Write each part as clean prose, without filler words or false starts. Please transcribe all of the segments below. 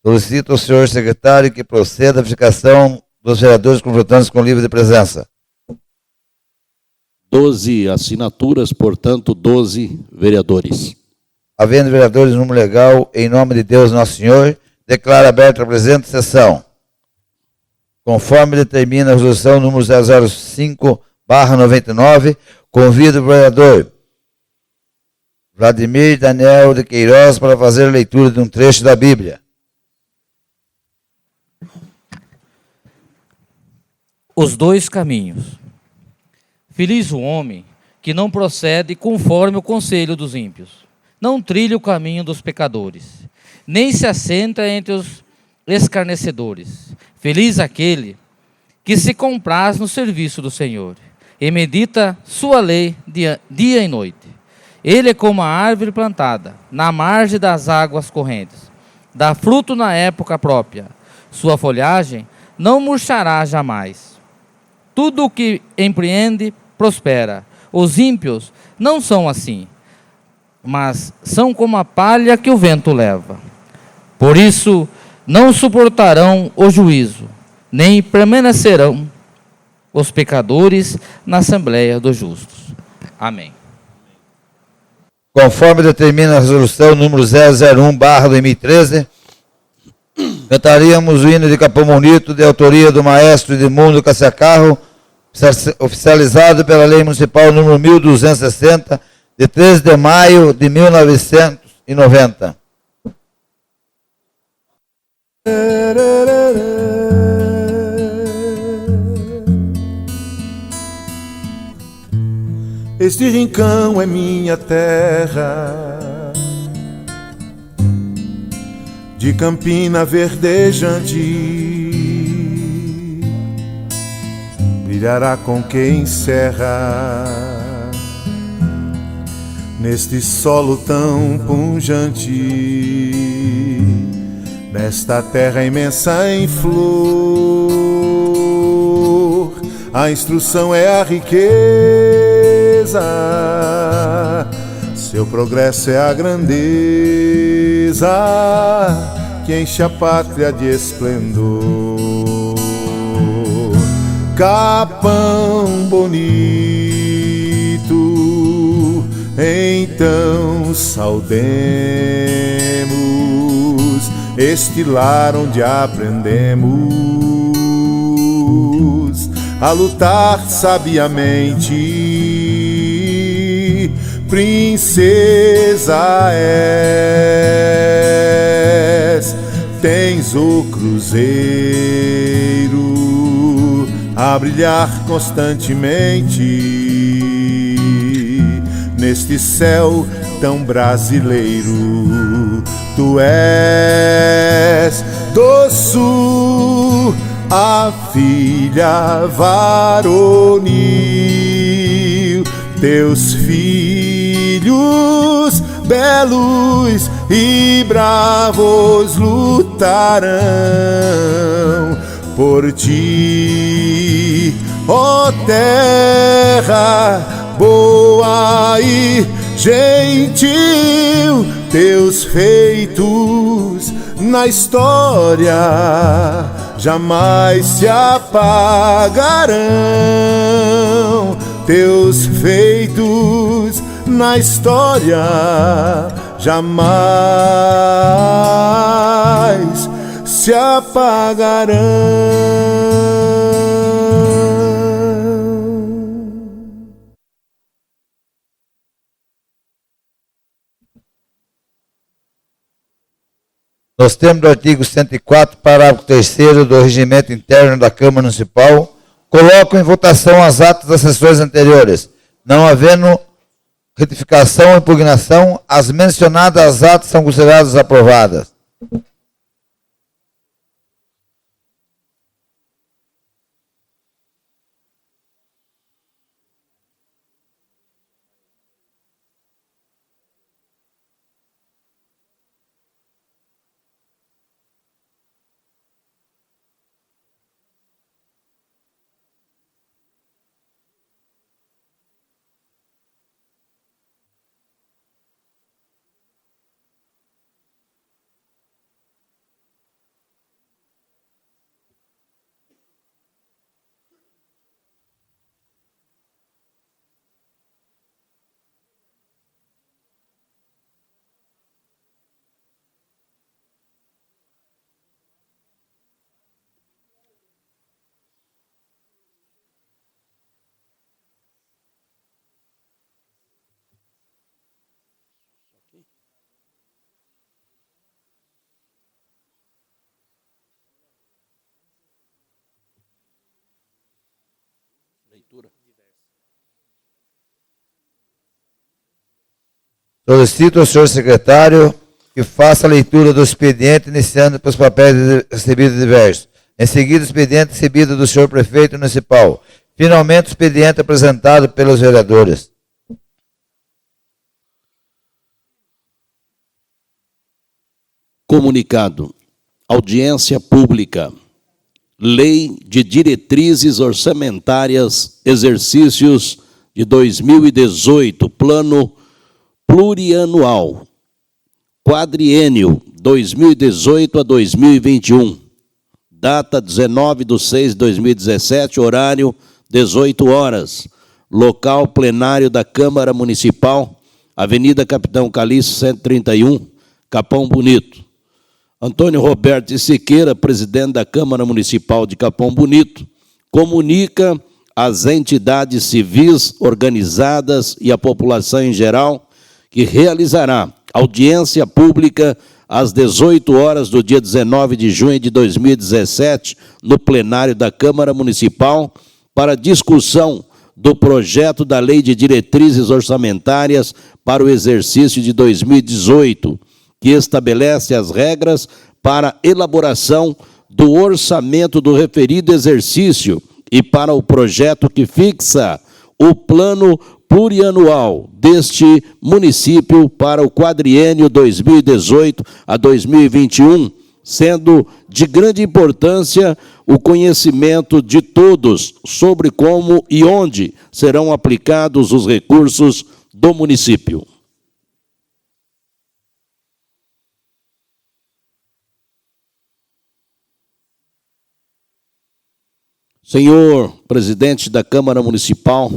Solicito ao senhor secretário que proceda à verificação dos vereadores confrontantes com livro de presença. 12 assinaturas, portanto, 12 vereadores. Havendo vereadores, número legal, em nome de Deus Nosso Senhor, declaro aberta a presente sessão. Conforme determina a resolução número 005/99, convido o vereador Vladimir Daniel de Queiroz para fazer a leitura de um trecho da Bíblia. Os dois caminhos. Feliz o homem que não procede conforme o conselho dos ímpios, não trilha o caminho dos pecadores, nem se assenta entre os escarnecedores. Feliz aquele que se compraz no serviço do Senhor e medita sua lei dia e noite. Ele é como a árvore plantada na margem das águas correntes, dá fruto na época própria, sua folhagem não murchará jamais. Tudo o que empreende prospera. Os ímpios não são assim, mas são como a palha que o vento leva. Por isso, não suportarão o juízo, nem permanecerão os pecadores na Assembleia dos Justos. Amém. Conforme determina a resolução número 001/2013, cantaríamos o hino de Capão Bonito, de autoria do maestro Edmundo Cassiacarro, oficializado pela Lei Municipal número 1260, de 13 de maio de 1990. Este rincão é minha terra, de campina verdejante, brilhará com quem encerra neste solo tão punjante, nesta terra imensa em flor. A instrução é a riqueza, seu progresso é a grandeza que enche a pátria de esplendor. Capão bonito, então saudemos este lar onde aprendemos a lutar sabiamente. Princesa és, tens o cruzeiro a brilhar constantemente neste céu tão brasileiro. Tu és do sul, a filha varonil, teus filhos belos e bravos lutarão por ti, ó terra boa e gentil. Teus feitos na história jamais se apagarão. Teus feitos na história jamais se apagarão. Nos termos do artigo 104, parágrafo 3º do Regimento Interno da Câmara Municipal, coloco em votação as atas das sessões anteriores. Não havendo retificação ou impugnação, as mencionadas atas são consideradas aprovadas. Solicito ao senhor secretário que faça a leitura do expediente, iniciando pelos papéis recebidos diversos. Em seguida, o expediente recebido do senhor prefeito municipal. Finalmente, o expediente apresentado pelos vereadores. Comunicado. Audiência pública. Lei de Diretrizes Orçamentárias, exercícios de 2018, plano plurianual, quadriênio 2018 a 2021, data 19/6/2017, horário 18 horas, local plenário da Câmara Municipal, Avenida Capitão Calixto 131, Capão Bonito. Antônio Roberto de Siqueira, presidente da Câmara Municipal de Capão Bonito, comunica às entidades civis organizadas e à população em geral que realizará audiência pública às 18 horas do dia 19 de junho de 2017, no plenário da Câmara Municipal, para discussão do projeto da Lei de Diretrizes Orçamentárias para o exercício de 2018, que estabelece as regras para elaboração do orçamento do referido exercício e para o projeto que fixa o plano plurianual deste município para o quadriênio 2018 a 2021, sendo de grande importância o conhecimento de todos sobre como e onde serão aplicados os recursos do município. Senhor presidente da Câmara Municipal,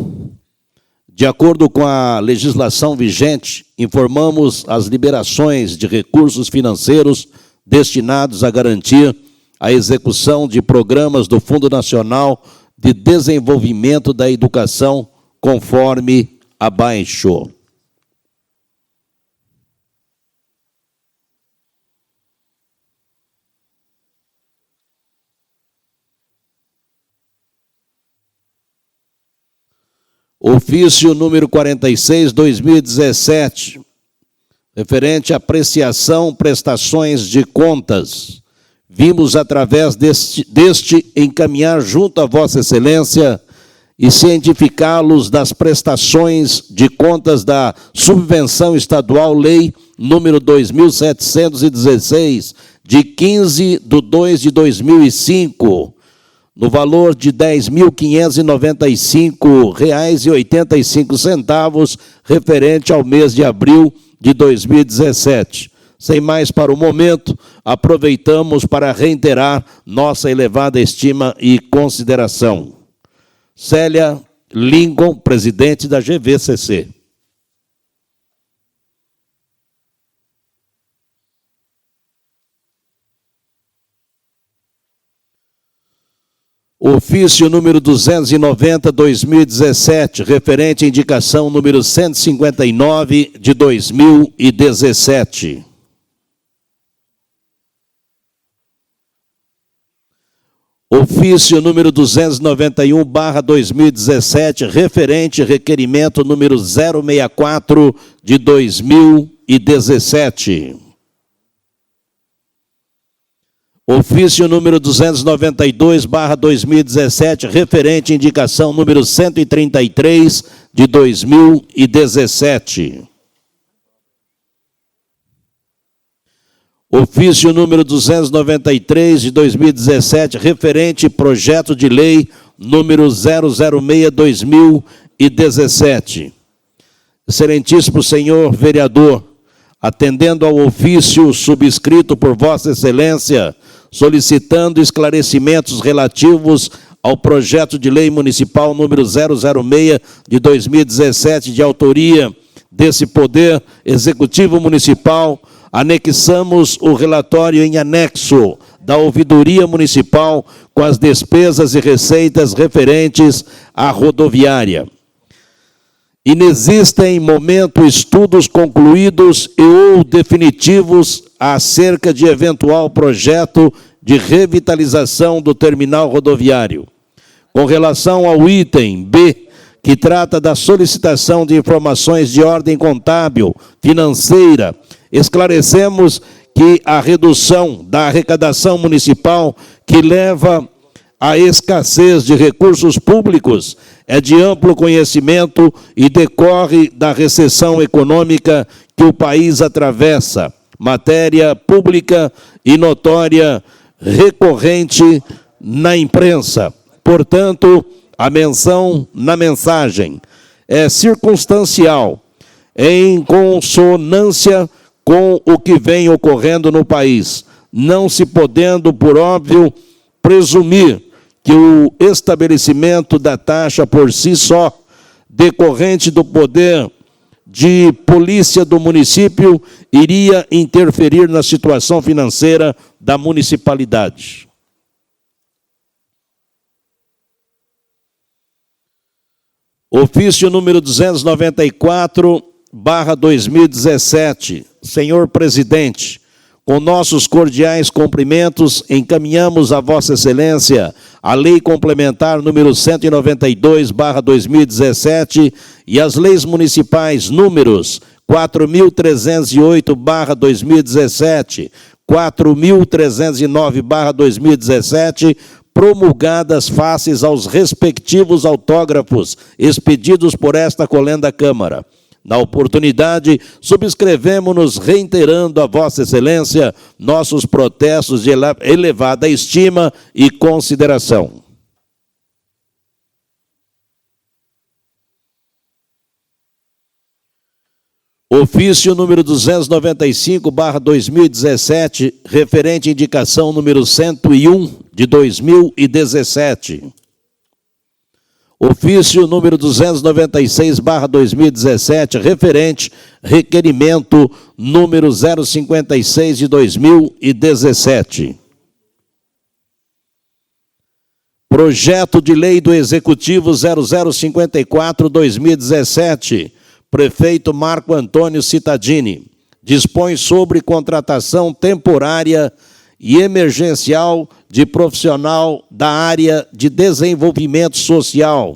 de acordo com a legislação vigente, informamos as liberações de recursos financeiros destinados a garantir a execução de programas do Fundo Nacional de Desenvolvimento da Educação, conforme abaixo. Ofício número 46, 2017, referente à apreciação, prestações de contas. Vimos, através deste encaminhar junto a Vossa Excelência e cientificá-los das prestações de contas da Subvenção Estadual Lei número 2.716, de 15/2/2005, no valor de R$ 10.595,85, referente ao mês de abril de 2017. Sem mais para o momento, aproveitamos para reiterar nossa elevada estima e consideração. Célia Lincoln, presidente da GVCC. Ofício número 290, 2017, referente à indicação número 159 de 2017. Ofício número 291/2017, referente requerimento número 064 de 2017. Ofício número 292/2017, referente indicação número 133 de 2017. Ofício número 293 de 2017, referente projeto de lei número 006/2017. Excelentíssimo senhor vereador, atendendo ao ofício subscrito por Vossa Excelência, solicitando esclarecimentos relativos ao projeto de lei municipal número 006 de 2017, de autoria desse Poder Executivo Municipal, anexamos o relatório em anexo da ouvidoria municipal com as despesas e receitas referentes à rodoviária. Inexistem, em momento, estudos concluídos e ou definitivos acerca de eventual projeto de revitalização do terminal rodoviário. Com relação ao item B, que trata da solicitação de informações de ordem contábil, financeira, esclarecemos que a redução da arrecadação municipal, que leva à escassez de recursos públicos, é de amplo conhecimento e decorre da recessão econômica que o país atravessa, matéria pública e notória recorrente na imprensa. Portanto, a menção na mensagem é circunstancial, em consonância com o que vem ocorrendo no país, não se podendo, por óbvio, presumir que o estabelecimento da taxa por si só, decorrente do poder de polícia do município, iria interferir na situação financeira da municipalidade. Ofício número 294/2017. Senhor presidente, com nossos cordiais cumprimentos, encaminhamos a Vossa Excelência a Lei Complementar número 192/2017 e as leis municipais números 4.308/2017, 4.309/2017, promulgadas faces aos respectivos autógrafos expedidos por esta colenda Câmara. Na oportunidade, subscrevemos-nos reiterando a Vossa Excelência nossos protestos de elevada estima e consideração. Ofício número 295/2017, referente à indicação número 101 de 2017. Ofício número 296/2017, referente requerimento número 056 de 2017. Projeto de Lei do Executivo 0054/2017, prefeito Marco Antônio Cittadini, dispõe sobre contratação temporária e emergencial de profissional da área de desenvolvimento social,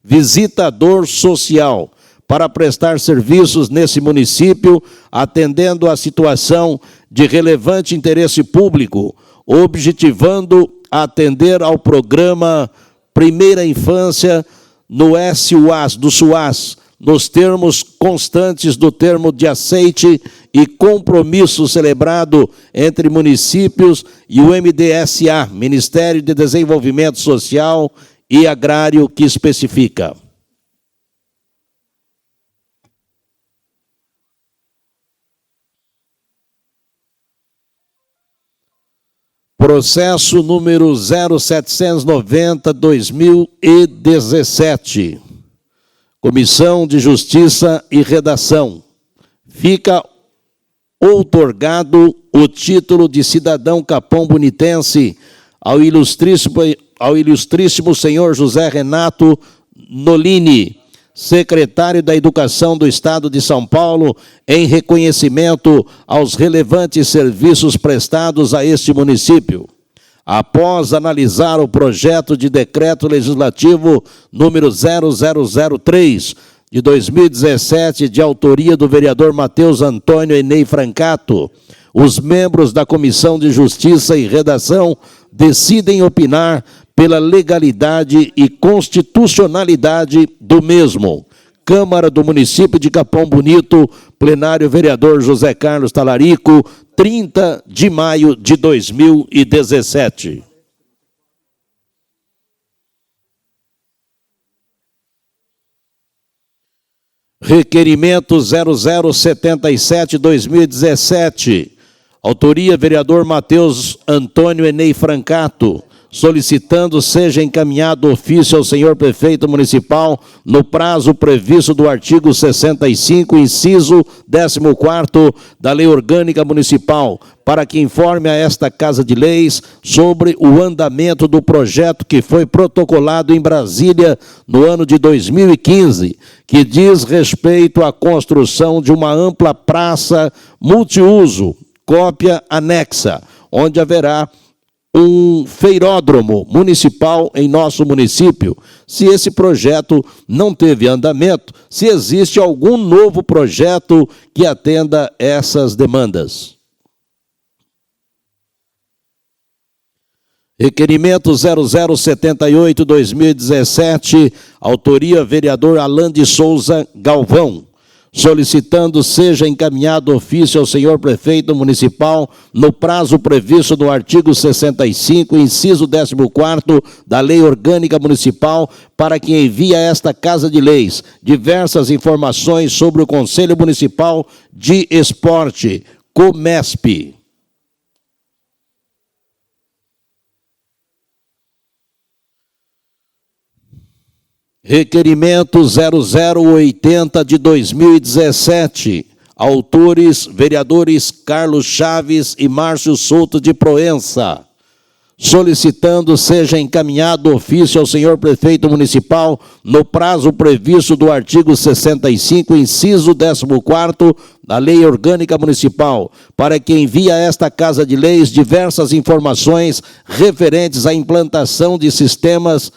visitador social, para prestar serviços nesse município, atendendo à situação de relevante interesse público, objetivando atender ao programa Primeira Infância no SUAS, nos termos constantes do termo de aceite e compromisso celebrado entre municípios e o MDSA, Ministério de Desenvolvimento Social e Agrário, que especifica. Processo número 0790/2017. Comissão de Justiça e Redação. Fica outorgado o título de cidadão capão-bonitense ao ilustríssimo senhor José Renato Nolini, secretário da Educação do Estado de São Paulo, em reconhecimento aos relevantes serviços prestados a este município. Após analisar o projeto de decreto legislativo número 0003, de 2017, de autoria do vereador Matheus Antônio Enei Francato, os membros da Comissão de Justiça e Redação decidem opinar pela legalidade e constitucionalidade do mesmo. Câmara do Município de Capão Bonito, plenário vereador José Carlos Talarico, 30 de maio de 2017. Requerimento 0077/2017. Autoria vereador Matheus Antônio Enei Francato, solicitando seja encaminhado ofício ao senhor prefeito municipal no prazo previsto do artigo 65, inciso 14º da Lei Orgânica Municipal, para que informe a esta Casa de Leis sobre o andamento do projeto que foi protocolado em Brasília no ano de 2015, que diz respeito à construção de uma ampla praça multiuso, cópia anexa, onde haverá um feiródromo municipal em nosso município. Se esse projeto não teve andamento, se existe algum novo projeto que atenda essas demandas. Requerimento 0078/2017, autoria vereador Alan de Souza Galvão, solicitando seja encaminhado ofício ao senhor prefeito municipal no prazo previsto no artigo 65, inciso 14º da Lei Orgânica Municipal, para que envie a esta Casa de Leis diversas informações sobre o Conselho Municipal de Esporte, COMESP. Requerimento 0080/2017, autores vereadores Carlos Chaves e Márcio Souto de Proença, solicitando seja encaminhado ofício ao senhor prefeito municipal no prazo previsto do artigo 65, inciso 14º da Lei Orgânica Municipal, para que envie a esta Casa de Leis diversas informações referentes à implantação de sistemas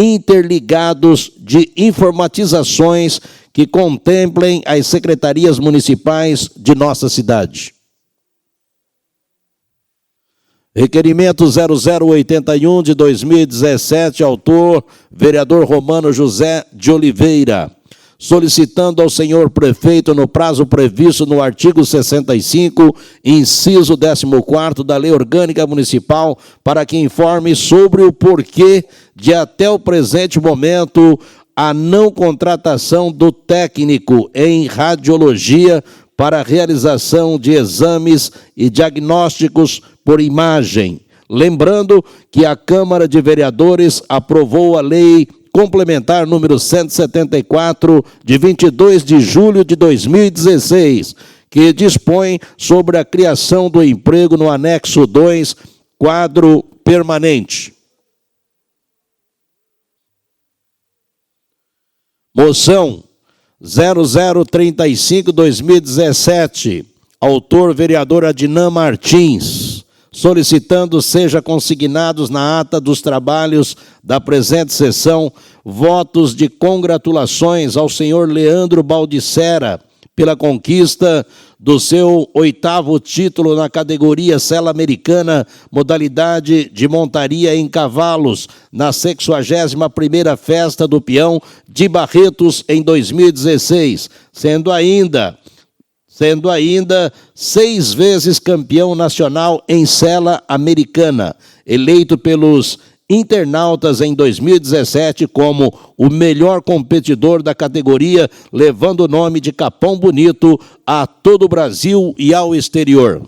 interligados de informatizações que contemplem as secretarias municipais de nossa cidade. Requerimento 0081/2017, autor vereador Romano José de Oliveira, solicitando ao senhor prefeito, no prazo previsto no artigo 65, inciso 14º da Lei Orgânica Municipal, para que informe sobre o porquê de, até o presente momento, a não contratação do técnico em radiologia para a realização de exames e diagnósticos por imagem. Lembrando que a Câmara de Vereadores aprovou a Lei Complementar número 174, de 22 de julho de 2016, que dispõe sobre a criação do emprego no anexo 2, quadro permanente. Moção 0035/2017, autor vereador Adnan Martins, solicitando seja consignados na ata dos trabalhos da presente sessão votos de congratulações ao senhor Leandro Baldissera pela conquista do seu 8º título na categoria sela americana, modalidade de montaria em cavalos, na 61ª Festa do Peão de Barretos em 2016, sendo ainda 6 vezes campeão nacional em sela americana, eleito pelos internautas em 2017 como o melhor competidor da categoria, levando o nome de Capão Bonito a todo o Brasil e ao exterior.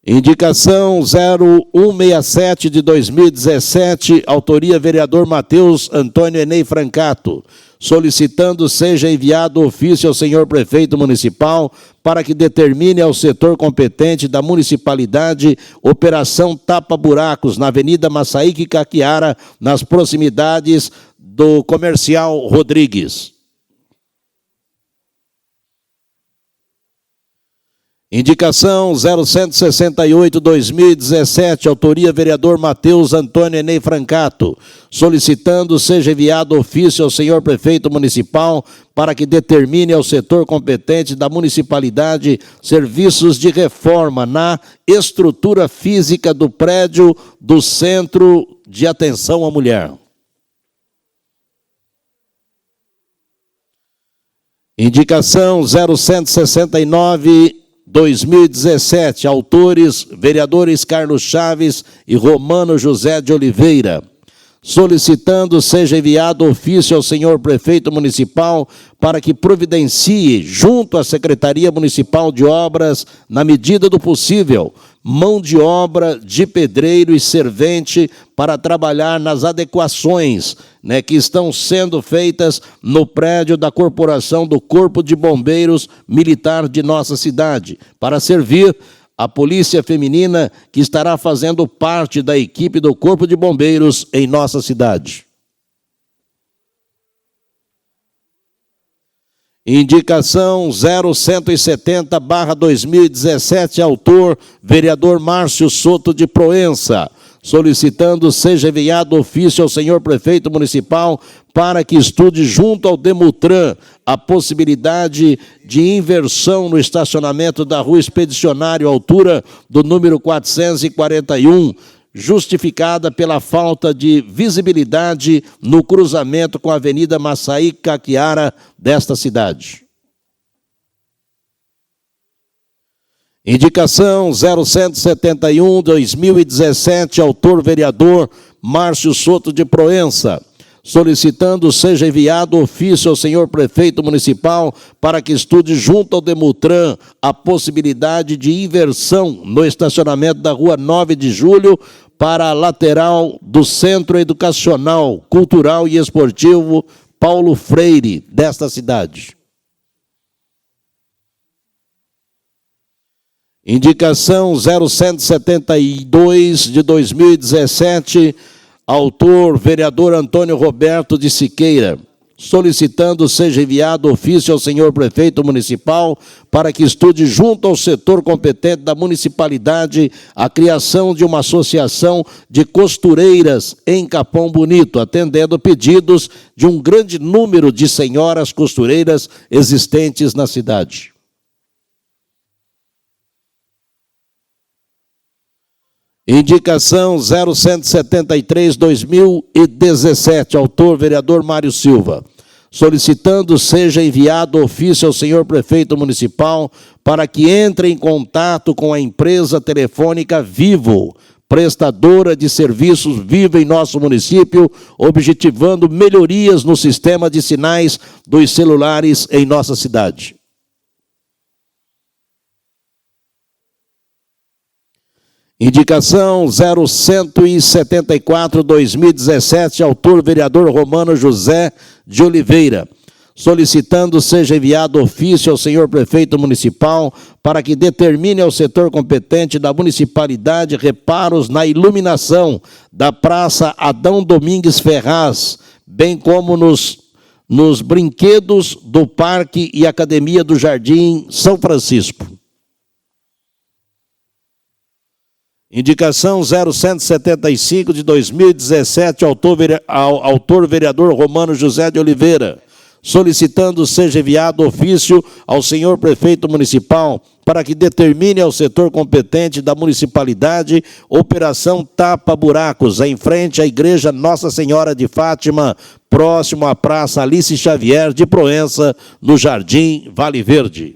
Indicação 0167/2017, autoria vereador Matheus Antônio Enei Francato, solicitando seja enviado ofício ao senhor prefeito municipal para que determine ao setor competente da municipalidade operação tapa-buracos na Avenida Massaíque Caquiara, nas proximidades do Comercial Rodrigues. Indicação 0168/2017, autoria vereador Matheus Antônio Enei Francato, solicitando seja enviado ofício ao senhor prefeito municipal para que determine ao setor competente da municipalidade serviços de reforma na estrutura física do prédio do Centro de Atenção à Mulher. Indicação 0169/2017, autores vereadores Carlos Chaves e Romano José de Oliveira, solicitando seja enviado ofício ao senhor prefeito municipal para que providencie, junto à Secretaria Municipal de Obras, na medida do possível, mão de obra de pedreiro e servente para trabalhar nas adequações, que estão sendo feitas no prédio da Corporação do Corpo de Bombeiros Militar de nossa cidade, para servir a Polícia Feminina, que estará fazendo parte da equipe do Corpo de Bombeiros em nossa cidade. Indicação 0170/2017, autor vereador Márcio Soto de Proença, solicitando seja enviado ofício ao senhor prefeito municipal para que estude junto ao Demutran a possibilidade de inversão no estacionamento da Rua Expedicionário, altura do número 441, justificada pela falta de visibilidade no cruzamento com a Avenida Massaí Caquiara desta cidade. Indicação 0171/2017, autor vereador Márcio Soto de Proença, solicitando seja enviado ofício ao senhor prefeito municipal para que estude junto ao Demutran a possibilidade de inversão no estacionamento da Rua 9 de Julho para a lateral do Centro Educacional, Cultural e Esportivo Paulo Freire desta cidade. Indicação 0172/2017, autor vereador Antônio Roberto de Siqueira, solicitando seja enviado ofício ao senhor prefeito municipal para que estude junto ao setor competente da municipalidade a criação de uma associação de costureiras em Capão Bonito, atendendo pedidos de um grande número de senhoras costureiras existentes na cidade. Indicação 0173/2017, autor vereador Mário Silva, solicitando seja enviado ofício ao senhor prefeito municipal para que entre em contato com a empresa telefônica Vivo, prestadora de serviços Vivo em nosso município, objetivando melhorias no sistema de sinais dos celulares em nossa cidade. Indicação 0174/2017, autor vereador Romano José de Oliveira, solicitando seja enviado ofício ao senhor prefeito municipal para que determine ao setor competente da municipalidade reparos na iluminação da Praça Adão Domingues Ferraz, bem como nos brinquedos do Parque e Academia do Jardim São Francisco. Indicação 0175/2017, autor vereador Romano José de Oliveira, solicitando seja enviado ofício ao senhor prefeito municipal para que determine ao setor competente da municipalidade operação tapa-buracos em frente à igreja Nossa Senhora de Fátima, próximo à Praça Alice Xavier de Proença, no Jardim Vale Verde.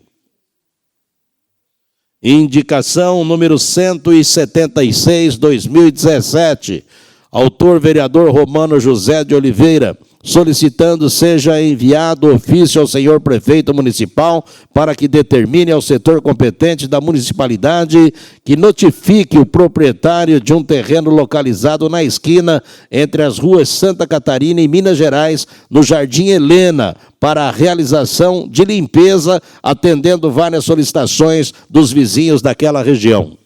Indicação número 176/2017, autor vereador Romano José de Oliveira, solicitando seja enviado ofício ao senhor prefeito municipal para que determine ao setor competente da municipalidade que notifique o proprietário de um terreno localizado na esquina entre as ruas Santa Catarina e Minas Gerais, no Jardim Helena, para a realização de limpeza, atendendo várias solicitações dos vizinhos daquela região.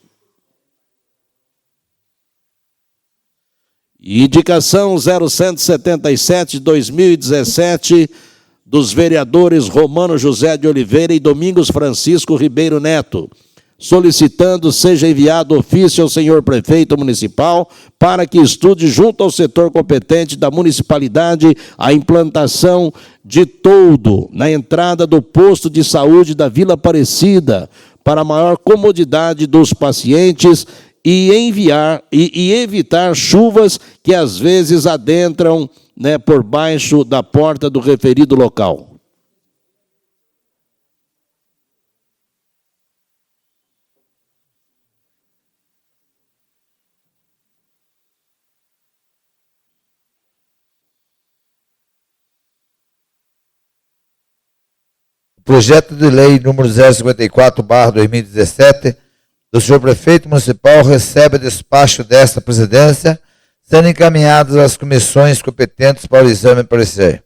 Indicação 0177/2017, dos vereadores Romano José de Oliveira e Domingos Francisco Ribeiro Neto, solicitando seja enviado ofício ao senhor prefeito municipal para que estude junto ao setor competente da municipalidade a implantação de toldo na entrada do posto de saúde da Vila Aparecida, para maior comodidade dos pacientes e evitar chuvas que às vezes adentram, por baixo da porta do referido local. Projeto de lei número 054/2017 do senhor prefeito municipal recebe despacho desta presidência, sendo encaminhados às comissões competentes para o exame e parecer.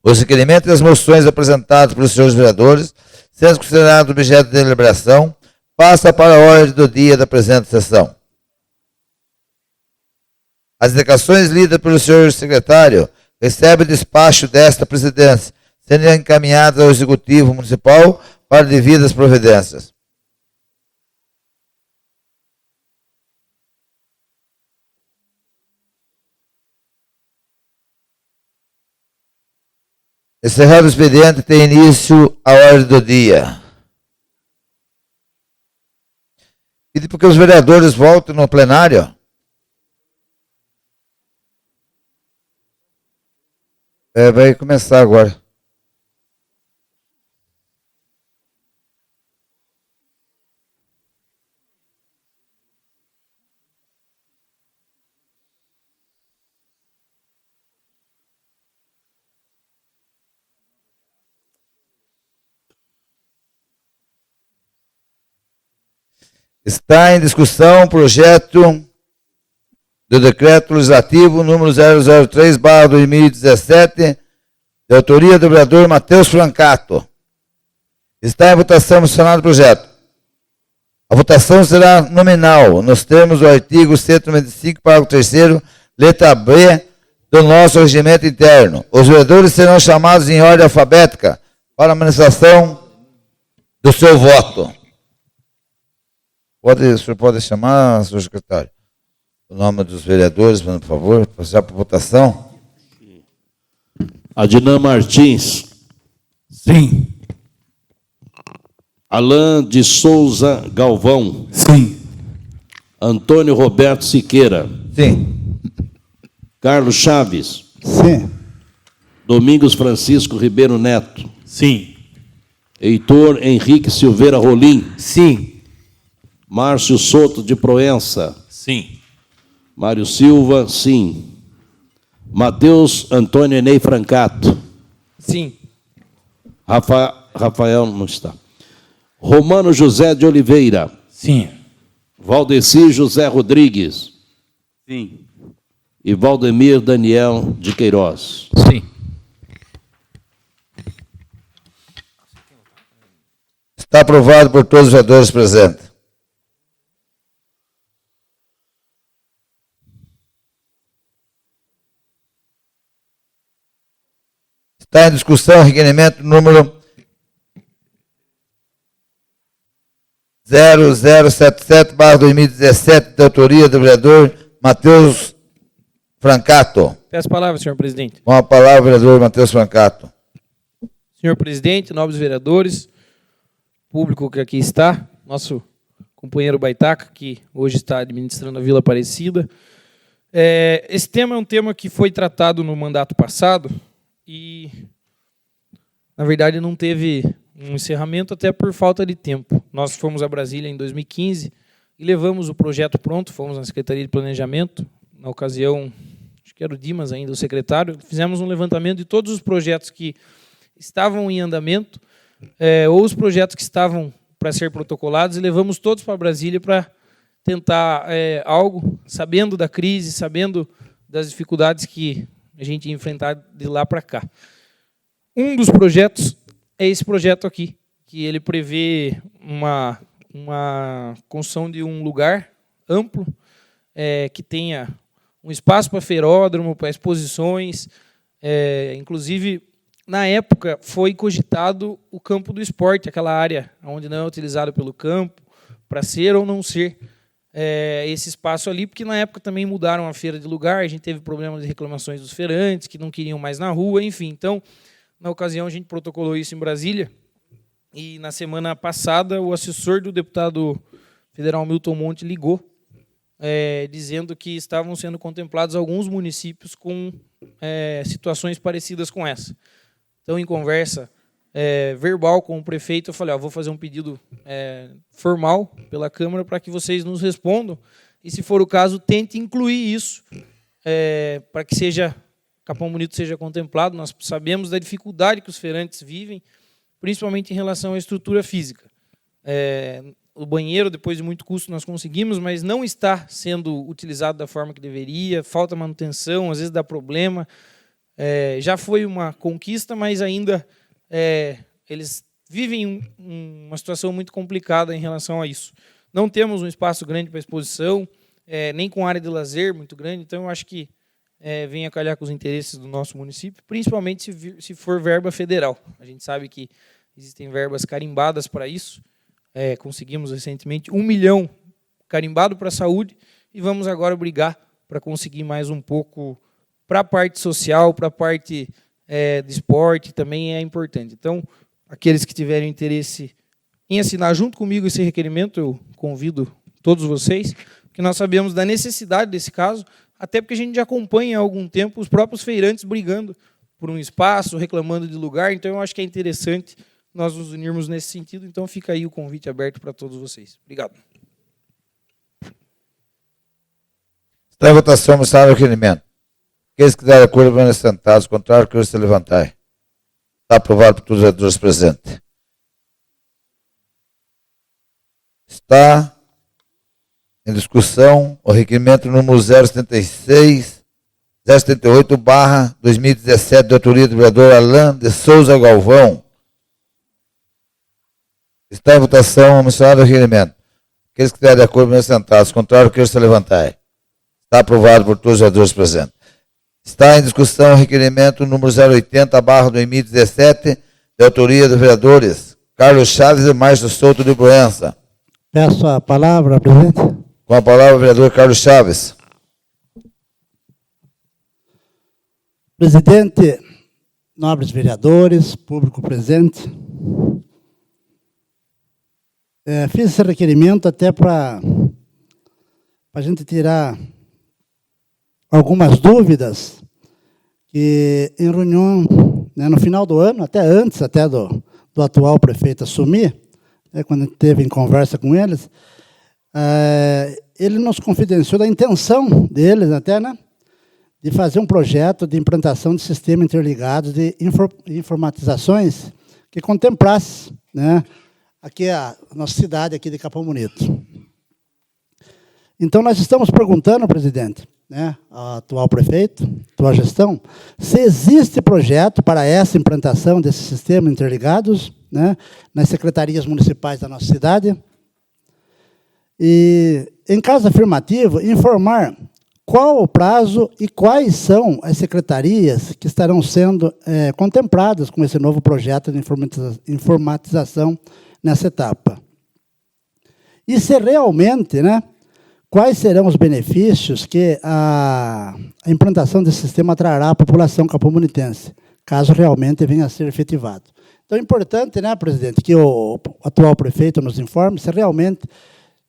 Os requerimentos e as moções apresentadas pelos senhores vereadores, sendo considerado objeto de deliberação, passa para a ordem do dia da presente sessão. As indicações lidas pelo senhor secretário recebem despacho desta presidência, serem encaminhadas ao Executivo Municipal para devidas providências. Encerrado o expediente, tem início a ordem do dia. Pedir para que os vereadores voltem no plenário. Vai começar agora. Está em discussão o projeto do decreto legislativo número 003/2017, de autoria do vereador Matheus Francato. Está em votação mencionado o projeto. A votação será nominal, nos termos do artigo 195, parágrafo 3º, letra B do nosso regimento interno. Os vereadores serão chamados em ordem alfabética para a manifestação do seu voto. O senhor pode chamar, senhor secretário, o nome dos vereadores, por favor, passar para votação. Adnan Martins. Sim. Alain de Souza Galvão. Sim. Antônio Roberto Siqueira. Sim. Carlos Chaves. Sim. Domingos Francisco Ribeiro Neto. Sim. Heitor Henrique Silveira Rolim. Sim. Márcio Soto de Proença. Sim. Mário Silva, sim. Mateus Antônio Enei Francato. Sim. Rafael não está. Romano José de Oliveira. Sim. Valdeci José Rodrigues. Sim. E Valdemir Daniel de Queiroz. Sim. Está aprovado por todos os vereadores presentes. Está em discussão o requerimento número 0077/2017, de autoria do vereador Matheus Francato. Peço a palavra, senhor presidente. Com a palavra, vereador Matheus Francato. Senhor presidente, nobres vereadores, público que aqui está, nosso companheiro Baitaca, que hoje está administrando a Vila Aparecida. Esse tema é um tema que foi tratado no mandato passado e, na verdade, não teve um encerramento até por falta de tempo. Nós fomos a Brasília em 2015 e levamos o projeto pronto, fomos na Secretaria de Planejamento, na ocasião, acho que era o Dimas ainda, o secretário, fizemos um levantamento de todos os projetos que estavam em andamento, ou os projetos que estavam para ser protocolados, e levamos todos para Brasília para tentar algo, sabendo da crise, sabendo das dificuldades que a gente ia enfrentar de lá para cá. Um dos projetos é esse projeto aqui, que ele prevê uma construção de um lugar amplo, que tenha um espaço para feiródromo, para exposições, inclusive, na época, foi cogitado o campo do esporte, aquela área onde não é utilizado pelo campo, para ser ou não ser esse espaço ali, porque na época também mudaram a feira de lugar, a gente teve problemas de reclamações dos feirantes, que não queriam mais na rua, enfim. Então, na ocasião, a gente protocolou isso em Brasília, e na semana passada, o assessor do deputado federal Milton Monte ligou, dizendo que estavam sendo contemplados alguns municípios com situações parecidas com essa. Então, em conversa verbal com o prefeito, eu falei, vou fazer um pedido formal pela Câmara para que vocês nos respondam e, se for o caso, tente incluir isso para que Capão Bonito seja contemplado. Nós sabemos da dificuldade que os feirantes vivem, principalmente em relação à estrutura física. O banheiro, depois de muito custo, nós conseguimos, mas não está sendo utilizado da forma que deveria, falta manutenção, às vezes dá problema. Já foi uma conquista, mas ainda eles vivem uma situação muito complicada em relação a isso. Não temos um espaço grande para exposição, nem com área de lazer muito grande, então eu acho que venha calhar com os interesses do nosso município, principalmente se for verba federal. A gente sabe que existem verbas carimbadas para isso. Conseguimos recentemente 1 milhão carimbado para a saúde e vamos agora brigar para conseguir mais um pouco para a parte social, para a parte de esporte, também é importante. Então, aqueles que tiverem interesse em assinar junto comigo esse requerimento, eu convido todos vocês, porque nós sabemos da necessidade desse caso, até porque a gente já acompanha há algum tempo os próprios feirantes brigando por um espaço, reclamando de lugar, então eu acho que é interessante nós nos unirmos nesse sentido, então fica aí o convite aberto para todos vocês. Obrigado. Está em votação, mostrar o requerimento. Aqueles que derem acordo vão sentados, contrário que se levantar. Está aprovado por todos os vereadores presentes. Está em discussão o requerimento número 078/2017, de autoria do vereador Alain de Souza Galvão. Está em votação o mencionado requerimento. Aqueles que derem acordo vão sentados, contrário que se levantar. Está aprovado por todos os vereadores presentes. Está em discussão o requerimento número 080/2017, de autoria dos vereadores Carlos Chaves e Márcio Souto de Proença. Peço a palavra, presidente. Com a palavra o vereador Carlos Chaves. Presidente, nobres vereadores, público presente, fiz esse requerimento até para a gente tirar algumas dúvidas que em reunião, no final do ano, até antes do atual prefeito assumir, quando a gente teve em conversa com eles, ele nos confidenciou da intenção deles até, de fazer um projeto de implantação de sistemas interligados de informatizações que contemplasse, aqui a nossa cidade aqui de Capão Bonito. Então, nós estamos perguntando, presidente, ao atual prefeito, atual gestão, se existe projeto para essa implantação desses sistemas interligados, nas secretarias municipais da nossa cidade. E, em caso afirmativo, informar qual o prazo e quais são as secretarias que estarão sendo contempladas com esse novo projeto de informatização nessa etapa. E se realmente, quais serão os benefícios que a implantação desse sistema trará à população capomonitense, caso realmente venha a ser efetivado. Então, é importante, presidente, que o atual prefeito nos informe se realmente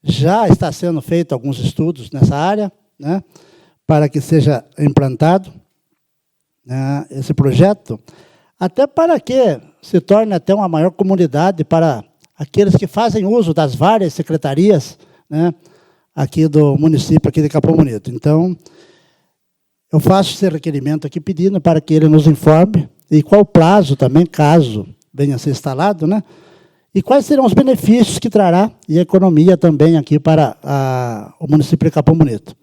já está sendo feito alguns estudos nessa área, para que seja implantado esse projeto, até para que se torne até uma maior comunidade para aqueles que fazem uso das várias secretarias, aqui do município aqui de Capão Bonito. Então, eu faço esse requerimento aqui pedindo para que ele nos informe e qual o prazo também, caso venha a ser instalado, e quais serão os benefícios que trará e a economia também aqui para o município de Capão Bonito.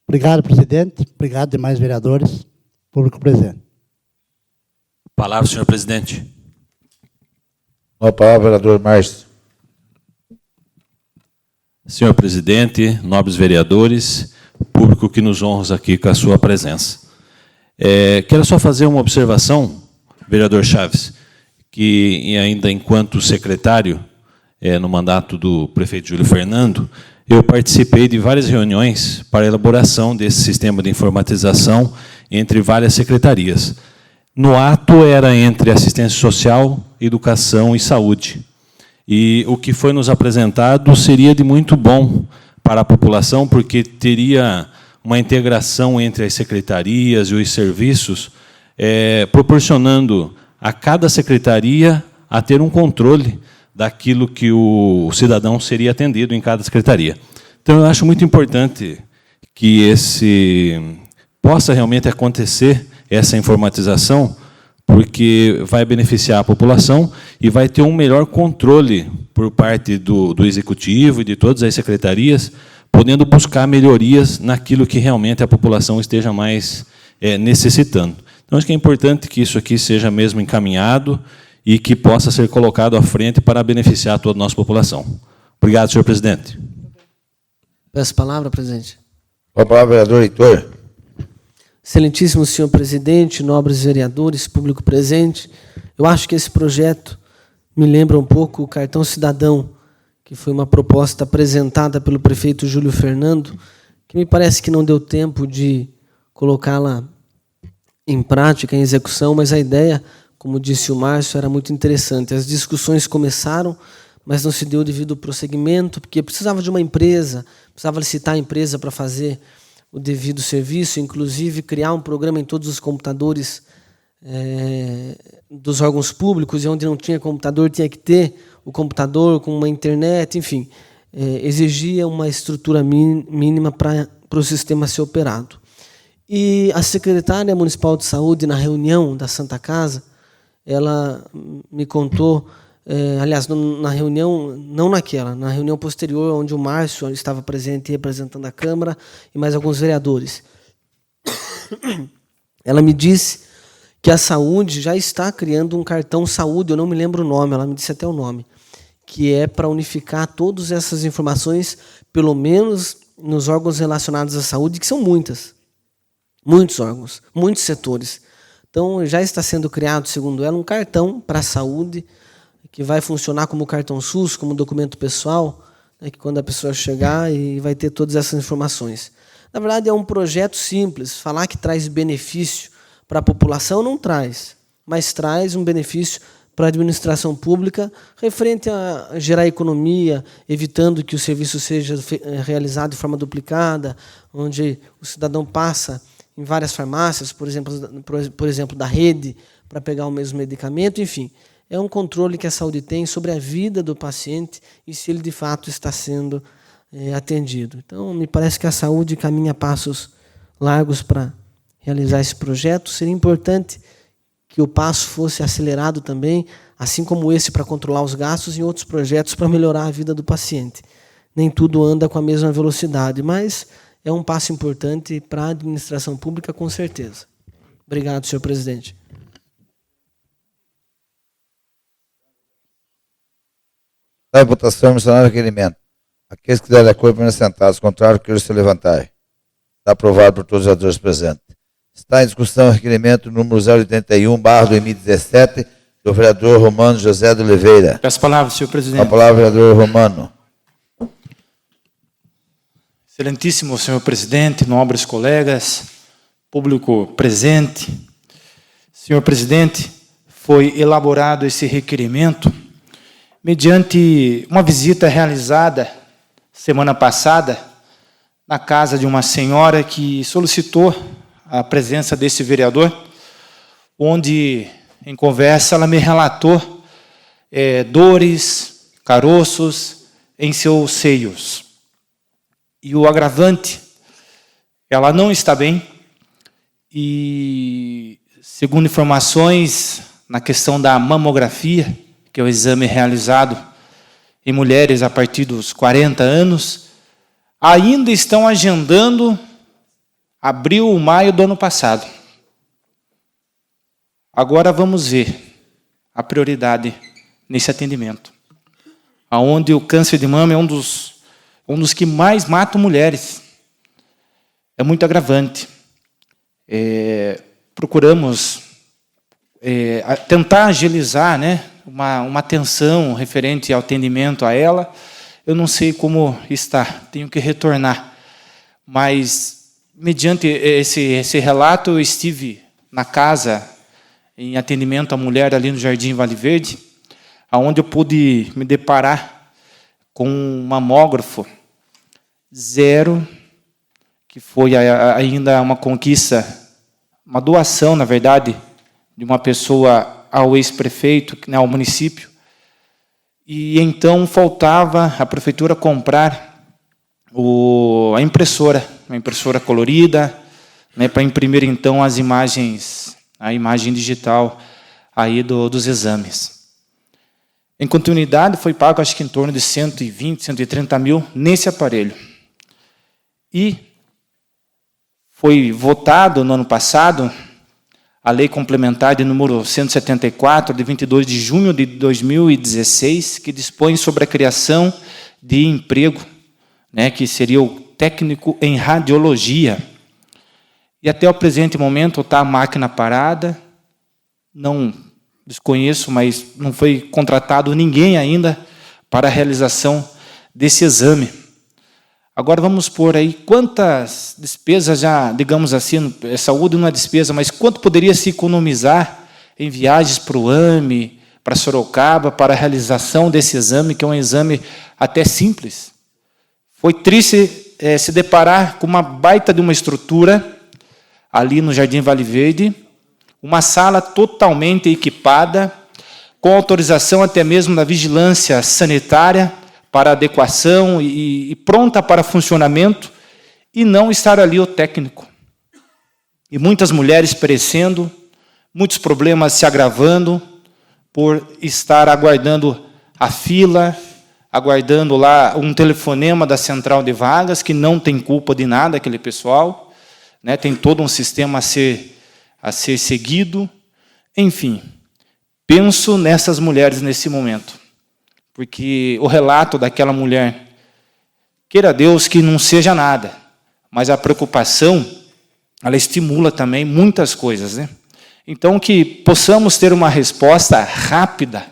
Obrigado, presidente. Obrigado, demais vereadores, público presente. Palavra, senhor presidente. Com a palavra, vereador Márcio. Senhor presidente, nobres vereadores, público que nos honra aqui com a sua presença. Quero só fazer uma observação, vereador Chaves, que ainda enquanto secretário, no mandato do prefeito Júlio Fernando, eu participei de várias reuniões para a elaboração desse sistema de informatização entre várias secretarias. No ato era entre assistência social, educação e saúde. E o que foi nos apresentado seria de muito bom para a população, porque teria uma integração entre as secretarias e os serviços, proporcionando a cada secretaria a ter um controle daquilo que o cidadão seria atendido em cada secretaria. Então, eu acho muito importante que possa realmente acontecer essa informatização, porque vai beneficiar a população e vai ter um melhor controle por parte do Executivo e de todas as secretarias, podendo buscar melhorias naquilo que realmente a população esteja mais necessitando. Então, acho que é importante que isso aqui seja mesmo encaminhado e que possa ser colocado à frente para beneficiar toda a nossa população. Obrigado, senhor presidente. Peço a palavra, presidente. Com a palavra, vereador Heitor. Excelentíssimo senhor presidente, nobres vereadores, público presente, eu acho que esse projeto me lembra um pouco o Cartão Cidadão, que foi uma proposta apresentada pelo prefeito Júlio Fernando, que me parece que não deu tempo de colocá-la em prática, em execução, mas a ideia, como disse o Márcio, era muito interessante. As discussões começaram, mas não se deu o devido prosseguimento, porque precisava de uma empresa, precisava licitar a empresa para fazer o devido serviço, inclusive criar um programa em todos os computadores dos órgãos públicos, e onde não tinha computador tinha que ter o computador com uma internet, enfim, exigia uma estrutura mínima para o sistema ser operado. E a secretária municipal de saúde, na reunião da Santa Casa, ela me contou, aliás, na reunião, não naquela, na reunião posterior, onde o Márcio estava presente representando a Câmara e mais alguns vereadores. Ela me disse que a saúde já está criando um cartão saúde, eu não me lembro o nome, ela me disse até o nome, que é para unificar todas essas informações, pelo menos nos órgãos relacionados à saúde, que são muitos órgãos, muitos setores. Então, já está sendo criado, segundo ela, um cartão para a saúde, que vai funcionar como cartão SUS, como documento pessoal, né, que quando a pessoa chegar e vai ter todas essas informações. Na verdade, é um projeto simples. Falar que traz benefício para a população não traz, mas traz um benefício para a administração pública referente a gerar economia, evitando que o serviço seja realizado de forma duplicada, onde o cidadão passa em várias farmácias, por exemplo, da rede, para pegar o mesmo medicamento, enfim. É um controle que a saúde tem sobre a vida do paciente e se ele, de fato, está sendo atendido. Então, me parece que a saúde caminha passos largos para realizar esse projeto. Seria importante que o passo fosse acelerado também, assim como esse para controlar os gastos, em outros projetos para melhorar a vida do paciente. Nem tudo anda com a mesma velocidade, mas é um passo importante para a administração pública, com certeza. Obrigado, senhor presidente. Está em votação, mencionado o requerimento. Aqueles que derem acordo permanecem sentados, contrário, que se levantarem. Está aprovado por todos os vereadores presentes. Está em discussão o requerimento número 081/2017, do vereador Romano José de Oliveira. Peço a palavra, senhor presidente. A palavra, vereador Romano. Excelentíssimo senhor presidente, nobres colegas, público presente. Senhor presidente, foi elaborado esse requerimento mediante uma visita realizada semana passada na casa de uma senhora que solicitou a presença desse vereador, onde, em conversa, ela me relatou dores, caroços em seus seios. E o agravante, ela não está bem, e, segundo informações, na questão da mamografia, que é o exame realizado em mulheres a partir dos 40 anos, ainda estão agendando abril ou maio do ano passado. Agora vamos ver a prioridade nesse atendimento, onde o câncer de mama é um dos que mais matam mulheres. É muito agravante. Procuramos tentar agilizar, né, uma atenção referente ao atendimento a ela. Eu não sei como está, tenho que retornar. Mas, mediante esse relato, eu estive na casa em atendimento à mulher ali no Jardim Vale Verde, onde eu pude me deparar com um mamógrafo zero, que foi ainda uma conquista, uma doação, na verdade, de uma pessoa ao ex-prefeito, ao município. E então faltava a prefeitura comprar uma impressora colorida, né, para imprimir então as imagens, a imagem digital aí dos exames. Em continuidade, foi pago, acho que em torno de 120, 130 mil nesse aparelho. E foi votado no ano passado a Lei Complementar de número 174, de 22 de junho de 2016, que dispõe sobre a criação de emprego, né, que seria o técnico em radiologia. E até o presente momento está a máquina parada, não desconheço, mas não foi contratado ninguém ainda para a realização desse exame. Agora vamos pôr aí quantas despesas já, digamos assim, saúde não é despesa, mas quanto poderia se economizar em viagens para o AME, para Sorocaba, para a realização desse exame, que é um exame até simples. Foi triste se deparar com uma baita de uma estrutura ali no Jardim Vale Verde, uma sala totalmente equipada, com autorização até mesmo da vigilância sanitária, para adequação e pronta para funcionamento, e não estar ali o técnico. E muitas mulheres perecendo, muitos problemas se agravando por estar aguardando a fila, aguardando lá um telefonema da central de vagas, que não tem culpa de nada aquele pessoal, né? Tem todo um sistema a ser seguido. Enfim, penso nessas mulheres nesse momento. Porque o relato daquela mulher, queira Deus que não seja nada, mas a preocupação, ela estimula também muitas coisas, né? Então, que possamos ter uma resposta rápida,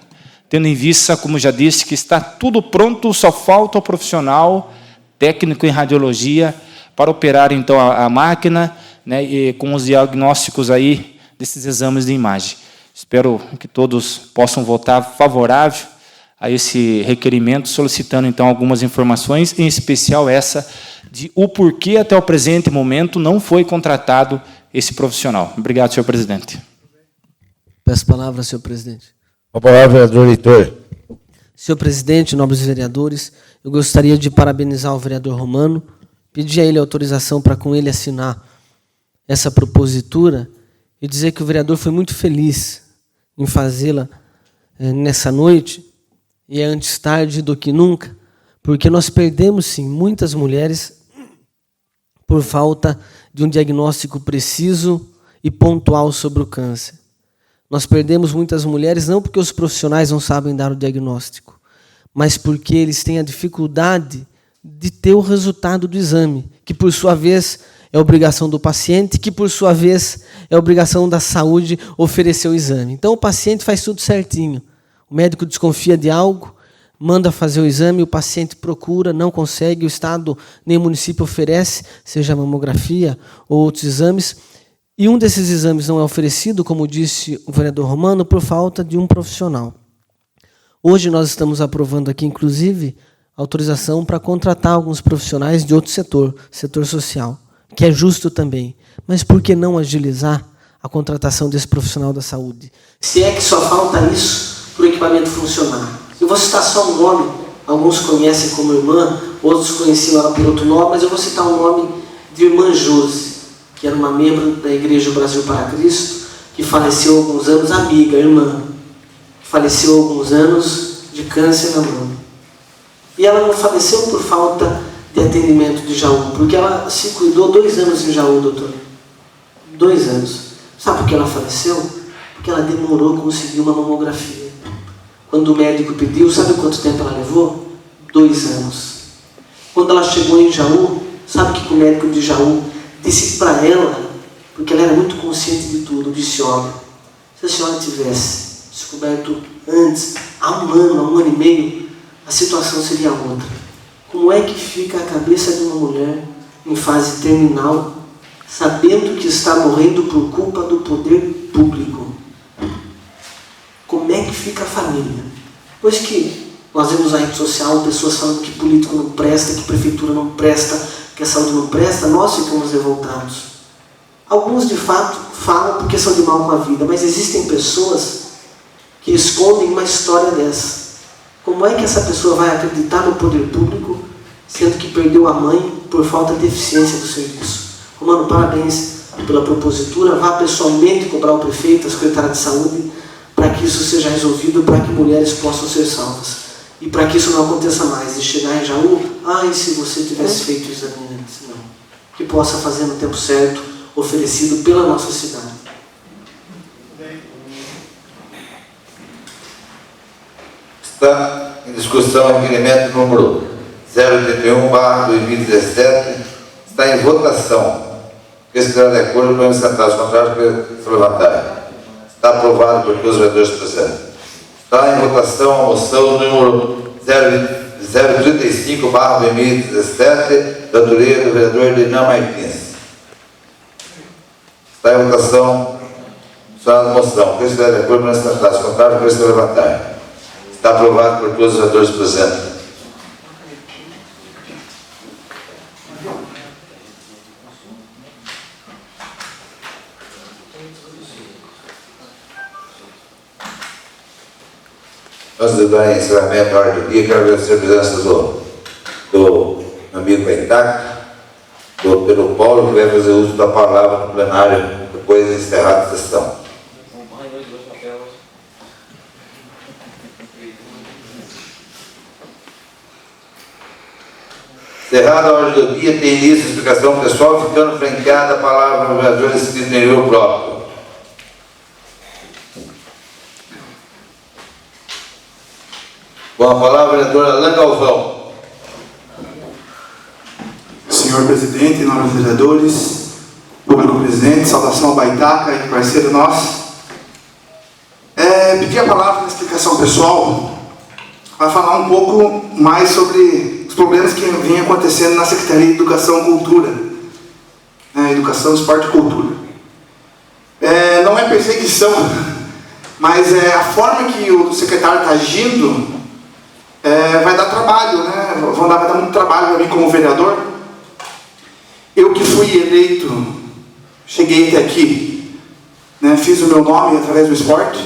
tendo em vista, como já disse, que está tudo pronto, só falta o profissional técnico em radiologia para operar, então, a máquina, né, e com os diagnósticos aí desses exames de imagem. Espero que todos possam votar favorável a esse requerimento, solicitando, então, algumas informações, em especial essa de o porquê, até o presente momento, não foi contratado esse profissional. Obrigado, senhor presidente. Peço a palavra, senhor presidente. Com a palavra, vereador Heitor. Senhor presidente, nobres vereadores, eu gostaria de parabenizar o vereador Romano, pedir a ele autorização para com ele assinar essa propositura e dizer que o vereador foi muito feliz em fazê-la nessa noite, e é antes tarde do que nunca, porque nós perdemos, sim, muitas mulheres por falta de um diagnóstico preciso e pontual sobre o câncer. Nós perdemos muitas mulheres não porque os profissionais não sabem dar o diagnóstico, mas porque eles têm a dificuldade de ter o resultado do exame, que, por sua vez, é obrigação do paciente, que, por sua vez, é obrigação da saúde oferecer o exame. Então, o paciente faz tudo certinho. O médico desconfia de algo, manda fazer o exame, o paciente procura, não consegue, o Estado nem o município oferece, seja mamografia ou outros exames, e um desses exames não é oferecido, como disse o vereador Romano, por falta de um profissional. Hoje nós estamos aprovando aqui, inclusive, autorização para contratar alguns profissionais de outro setor social, que é justo também. Mas por que não agilizar a contratação desse profissional da saúde? Se é que só falta isso para o equipamento funcionar. Eu vou citar só um nome, alguns conhecem como irmã, outros conheciam ela por outro nome, mas eu vou citar o nome de irmã Josi, que era uma membro da Igreja Brasil para Cristo, que faleceu há alguns anos, amiga, irmã, que faleceu há alguns anos de câncer na mama. E ela não faleceu por falta de atendimento de Jaú, porque ela se cuidou 2 anos em Jaú, doutor. 2 anos. Sabe por que ela faleceu? Porque ela demorou a conseguir uma mamografia. Quando o médico pediu, sabe quanto tempo ela levou? 2 anos. Quando ela chegou em Jaú, sabe o que o médico de Jaú disse para ela? Porque ela era muito consciente de tudo. Disse: olha, se a senhora tivesse descoberto antes, há 1 ano, há 1 ano e meio, a situação seria outra. Como é que fica a cabeça de uma mulher em fase terminal, sabendo que está morrendo por culpa do poder público? Como é que fica a família? Pois que nós vemos na rede social pessoas falando que político não presta, que prefeitura não presta, que a saúde não presta, nós ficamos revoltados. Alguns, de fato, falam porque são de mal com a vida, mas existem pessoas que escondem uma história dessa. Como é que essa pessoa vai acreditar no poder público, sendo que perdeu a mãe por falta de eficiência do serviço? Romano, parabéns pela propositura. Vá pessoalmente cobrar o prefeito, a secretária de saúde, para que isso seja resolvido, para que mulheres possam ser salvas. E para que isso não aconteça mais, de chegar em Jaú, e se você tivesse feito o exame antes? Não. Que possa fazer no tempo certo, oferecido pela nossa cidade. Está em discussão o requerimento número 081/2017. Está em votação. Quem estiver de acordo, podemos sentar. Os contrários, se levantarem. Está aprovado por todos os vereadores presentes. Está em votação a moção número 035/2017, da autoria do vereador Elinão Martins. Está em votação a moção. Quem estiver de acordo, podemos sentar. Os contrários, podemos se levantarem. Está aprovado por todos os vereadores presentes. Antes de dar encerramento à ordem do dia, quero agradecer a presença do amigo Baitaca, do Pedro Paulo, que vai fazer uso da palavra no plenário depois de encerrada a sessão. Encerrada a ordem do dia, tem início a explicação pessoal, ficando franqueada a palavra ao vereador inscrito em nível próprio. Com a palavra, vereador Alain Galvão. Senhor presidente, nobres vereadores, público presente, saudação ao Baitaca e parceiro nosso. Pedi a palavra na explicação pessoal para falar um pouco mais sobre os problemas que vêm acontecendo na Secretaria de Educação e Cultura. Educação, Esporte e Cultura. Não é perseguição, mas a forma que o secretário está agindo vai dar trabalho, né? Vai dar muito trabalho para mim como vereador. Eu que fui eleito, cheguei até aqui, né? Fiz o meu nome através do esporte,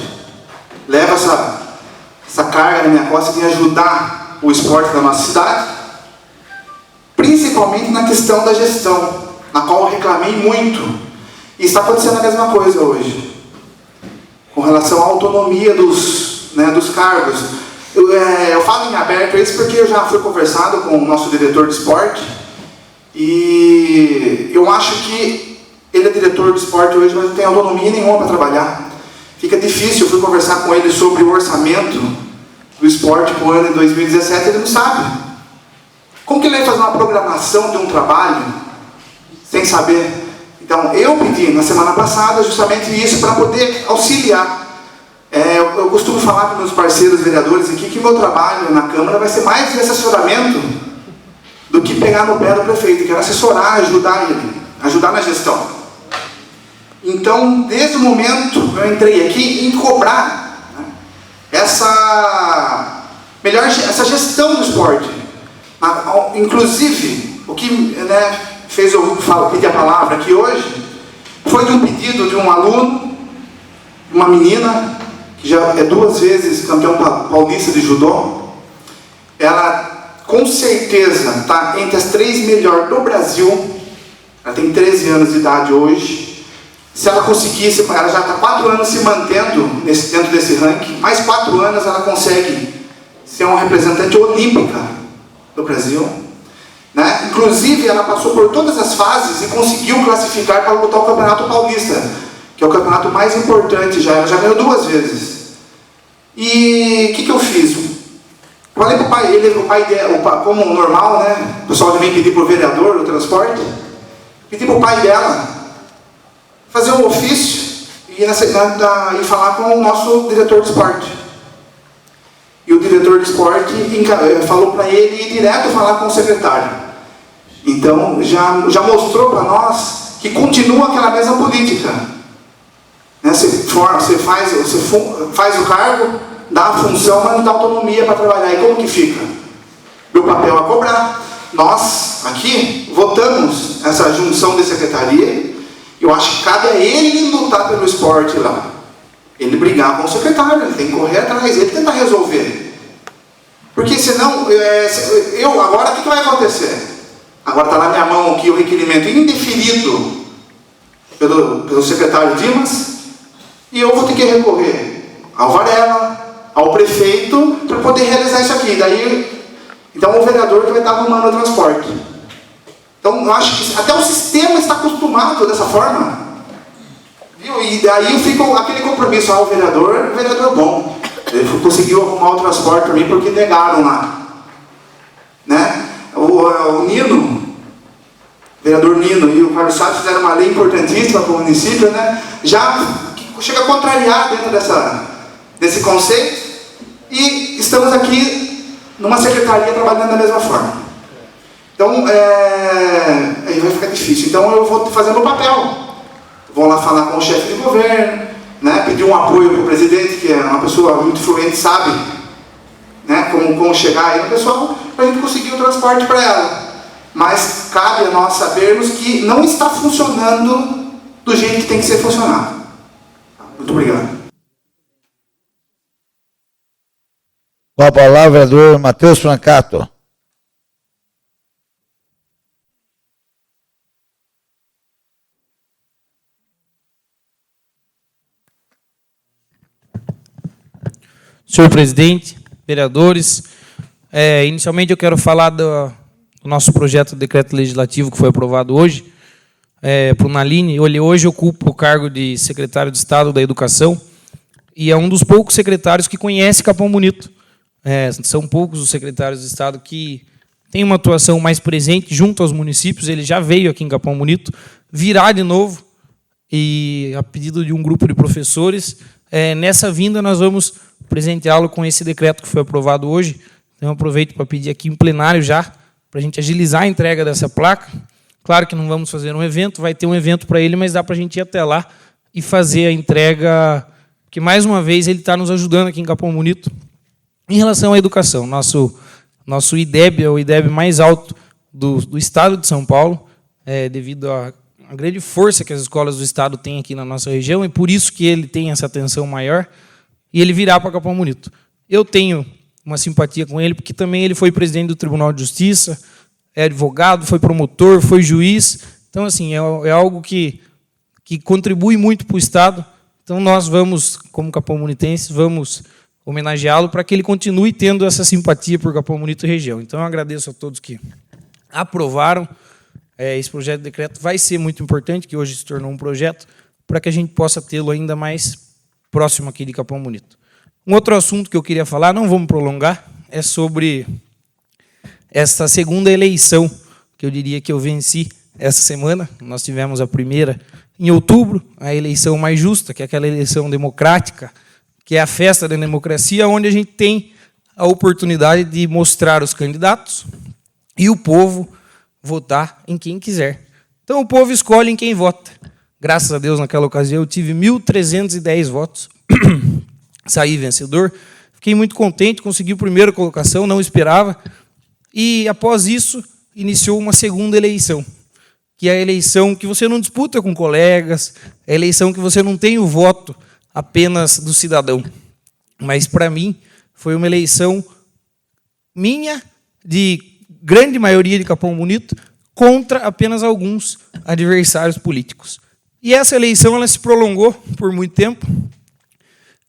levo essa carga na minha costa de ajudar o esporte da nossa cidade, principalmente na questão da gestão, na qual eu reclamei muito, e está acontecendo a mesma coisa hoje, com relação à autonomia dos cargos. Eu falo em aberto isso porque eu já fui conversado com o nosso diretor de esporte e eu acho que ele é diretor de esporte hoje, mas não tem autonomia nenhuma para trabalhar. Fica difícil. Eu fui conversar com ele sobre o orçamento do esporte para o ano de 2017, ele não sabe. Como que ele vai fazer uma programação de um trabalho sem saber? Então, eu pedi na semana passada justamente isso para poder auxiliar. Eu costumo falar com meus parceiros vereadores aqui que meu trabalho na Câmara vai ser mais de assessoramento do que pegar no pé do prefeito. Quero assessorar, ajudar ele, ajudar na gestão. Então, desde o momento eu entrei aqui em cobrar, né, essa gestão do esporte. Inclusive, o que, né, fez eu pedir a palavra aqui hoje foi de um pedido de um aluno, uma menina que já é 2 vezes campeão paulista de judô. Ela com certeza está entre as 3 melhores do Brasil. Ela tem 13 anos de idade hoje. Se ela conseguisse, ela já está 4 anos se mantendo dentro desse ranking, mais 4 anos ela consegue ser uma representante olímpica do Brasil, né? Inclusive ela passou por todas as fases e conseguiu classificar para lutar o Campeonato Paulista, que é o campeonato mais importante já. Ela já ganhou 2 vezes. E o que eu fiz? Falei para o pai dela, como normal, né? O pessoal também pediu para o vereador do transporte, pedi para o pai dela fazer um ofício e falar com o nosso diretor de esporte. E o diretor de esporte falou para ele ir direto falar com o secretário. Então já mostrou para nós que continua aquela mesma política. Né? Você faz o cargo, dá a função, mas não dá autonomia para trabalhar. E como que fica? Meu papel é cobrar. Nós, aqui, votamos essa junção de secretaria. Eu acho que cabe a ele lutar pelo esporte lá. Ele brigar com o secretário, ele tem que correr atrás, ele tentar resolver. Porque senão, agora o que vai acontecer? Agora está na minha mão aqui o requerimento indeferido pelo secretário Dimas, e eu vou ter que recorrer ao Varela, ao prefeito, para poder realizar isso aqui. Então o vereador que vai estar arrumando o transporte. Então eu acho que até o sistema está acostumado dessa forma. Viu? E daí fica aquele compromisso. O vereador bom. Ele conseguiu arrumar o transporte para mim porque negaram lá. Né? O Nino, vereador Nino e o Carlos Salles fizeram uma lei importantíssima para o município, né? Já chega a contrariar dentro desse conceito, e estamos aqui numa secretaria trabalhando da mesma forma. Então, aí vai ficar difícil. Então, eu vou fazer meu papel. Vou lá falar com o chefe de governo, né? Pedir um apoio para o presidente, que é uma pessoa muito influente, sabe, né? Como chegar aí no pessoal, para a gente conseguir o transporte para ela. Mas cabe a nós sabermos que não está funcionando do jeito que tem que ser funcionado. Muito obrigado. Com a palavra, vereador Matheus Francato. Senhor presidente, vereadores, inicialmente eu quero falar do nosso projeto de decreto legislativo que foi aprovado hoje, para o Naline. Hoje eu ocupo o cargo de secretário de Estado da Educação e é um dos poucos secretários que conhece Capão Bonito. São poucos os secretários de Estado que têm uma atuação mais presente junto aos municípios. Ele já veio aqui em Capão Bonito, virá de novo, e a pedido de um grupo de professores, nessa vinda nós vamos presenteá-lo com esse decreto que foi aprovado hoje. Então, eu aproveito para pedir aqui em plenário já, para a gente agilizar a entrega dessa placa. Claro que não vamos fazer um evento, vai ter um evento para ele, mas dá para a gente ir até lá e fazer a entrega, porque, mais uma vez, ele está nos ajudando aqui em Capão Bonito. Em relação à educação, nosso IDEB é o IDEB mais alto do Estado de São Paulo, devido à grande força que as escolas do Estado têm aqui na nossa região, e por isso que ele tem essa atenção maior, e ele virá para Capão Bonito. Eu tenho uma simpatia com ele, porque também ele foi presidente do Tribunal de Justiça, é advogado, foi promotor, foi juiz. Então, assim, é algo que contribui muito para o Estado. Então, nós vamos, como capão-bonitenses, vamos homenageá-lo para que ele continue tendo essa simpatia por Capão Bonito e região. Então, eu agradeço a todos que aprovaram. Esse projeto de decreto vai ser muito importante, que hoje se tornou um projeto, para que a gente possa tê-lo ainda mais próximo aqui de Capão Bonito. Um outro assunto que eu queria falar, não vou me prolongar, é sobre esta segunda eleição, que eu diria que eu venci essa semana. Nós tivemos a primeira em outubro, a eleição mais justa, que é aquela eleição democrática, que é a festa da democracia, onde a gente tem a oportunidade de mostrar os candidatos e o povo votar em quem quiser. Então, o povo escolhe em quem vota. Graças a Deus, naquela ocasião, eu tive 1.310 votos, saí vencedor, fiquei muito contente, consegui a primeira colocação, não esperava, e, após isso, iniciou uma segunda eleição, que é a eleição que você não disputa com colegas, é a eleição que você não tem o voto apenas do cidadão. Mas, para mim, foi uma eleição minha, de grande maioria de Capão Bonito, contra apenas alguns adversários políticos. E essa eleição ela se prolongou por muito tempo,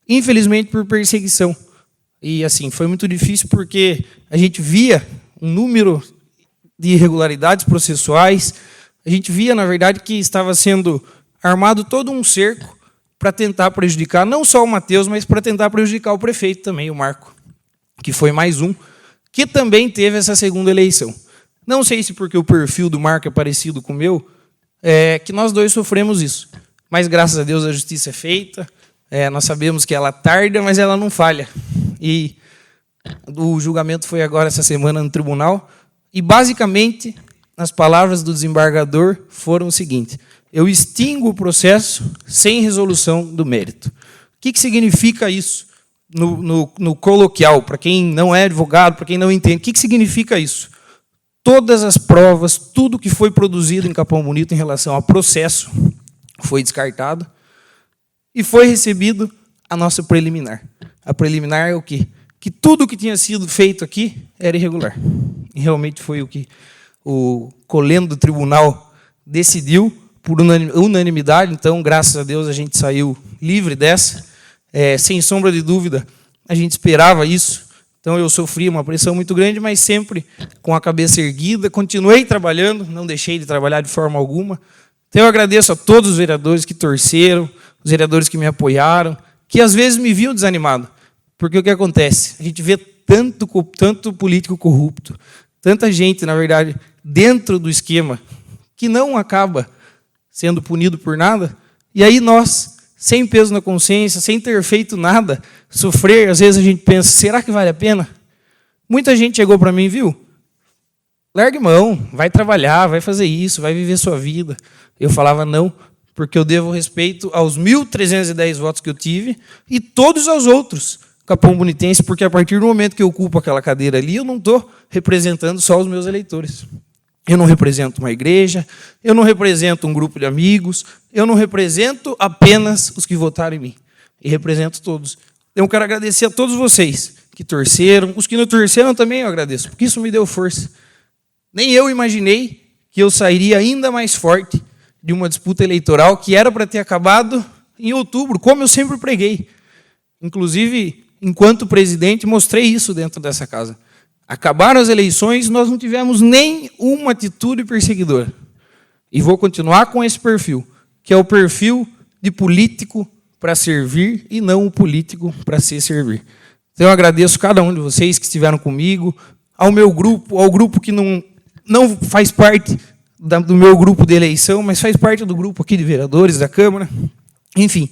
infelizmente por perseguição. E, assim, foi muito difícil porque a gente via um número de irregularidades processuais, a gente via, na verdade, que estava sendo armado todo um cerco para tentar prejudicar, não só o Matheus, mas para tentar prejudicar o prefeito também, o Marco, que foi mais um, que também teve essa segunda eleição. Não sei se porque o perfil do Marco é parecido com o meu, que nós dois sofremos isso. Mas, graças a Deus, a justiça é feita, nós sabemos que ela tarda, mas ela não falha. E o julgamento foi agora, essa semana, no tribunal, e, basicamente, as palavras do desembargador foram o seguinte: eu extingo o processo sem resolução do mérito. O que significa isso no coloquial, para quem não é advogado, para quem não entende? O que significa isso? Todas as provas, tudo que foi produzido em Capão Bonito em relação ao processo foi descartado e foi recebido a nossa preliminar. A preliminar é o quê? Que tudo que tinha sido feito aqui era irregular. E realmente foi o que o colendo do tribunal decidiu por unanimidade. Então, graças a Deus, a gente saiu livre dessa. Sem sombra de dúvida, a gente esperava isso. Então, eu sofri uma pressão muito grande, mas sempre com a cabeça erguida. Continuei trabalhando, não deixei de trabalhar de forma alguma. Então, eu agradeço a todos os vereadores que torceram, os vereadores que me apoiaram, que às vezes me viam desanimado. Porque o que acontece? A gente vê tanto político corrupto, tanta gente, na verdade, dentro do esquema que não acaba sendo punido por nada, e aí nós, sem peso na consciência, sem ter feito nada, sofrer, às vezes a gente pensa, será que vale a pena? Muita gente chegou para mim, viu? Largue mão, vai trabalhar, vai fazer isso, vai viver sua vida. Eu falava não, porque eu devo respeito aos 1.310 votos que eu tive e todos aos outros Capão Bonitense, porque a partir do momento que eu ocupo aquela cadeira ali, eu não estou representando só os meus eleitores. Eu não represento uma igreja, eu não represento um grupo de amigos, eu não represento apenas os que votaram em mim, e represento todos. Eu quero agradecer a todos vocês que torceram, os que não torceram também eu agradeço, porque isso me deu força. Nem eu imaginei que eu sairia ainda mais forte de uma disputa eleitoral que era para ter acabado em outubro, como eu sempre preguei. Inclusive, enquanto presidente, mostrei isso dentro dessa casa. Acabaram as eleições, nós não tivemos nem uma atitude perseguidora. E vou continuar com esse perfil, que é o perfil de político para servir e não o político para se servir. Então, eu agradeço cada um de vocês que estiveram comigo, ao meu grupo, ao grupo que não faz parte do meu grupo de eleição, mas faz parte do grupo aqui de vereadores da Câmara. Enfim,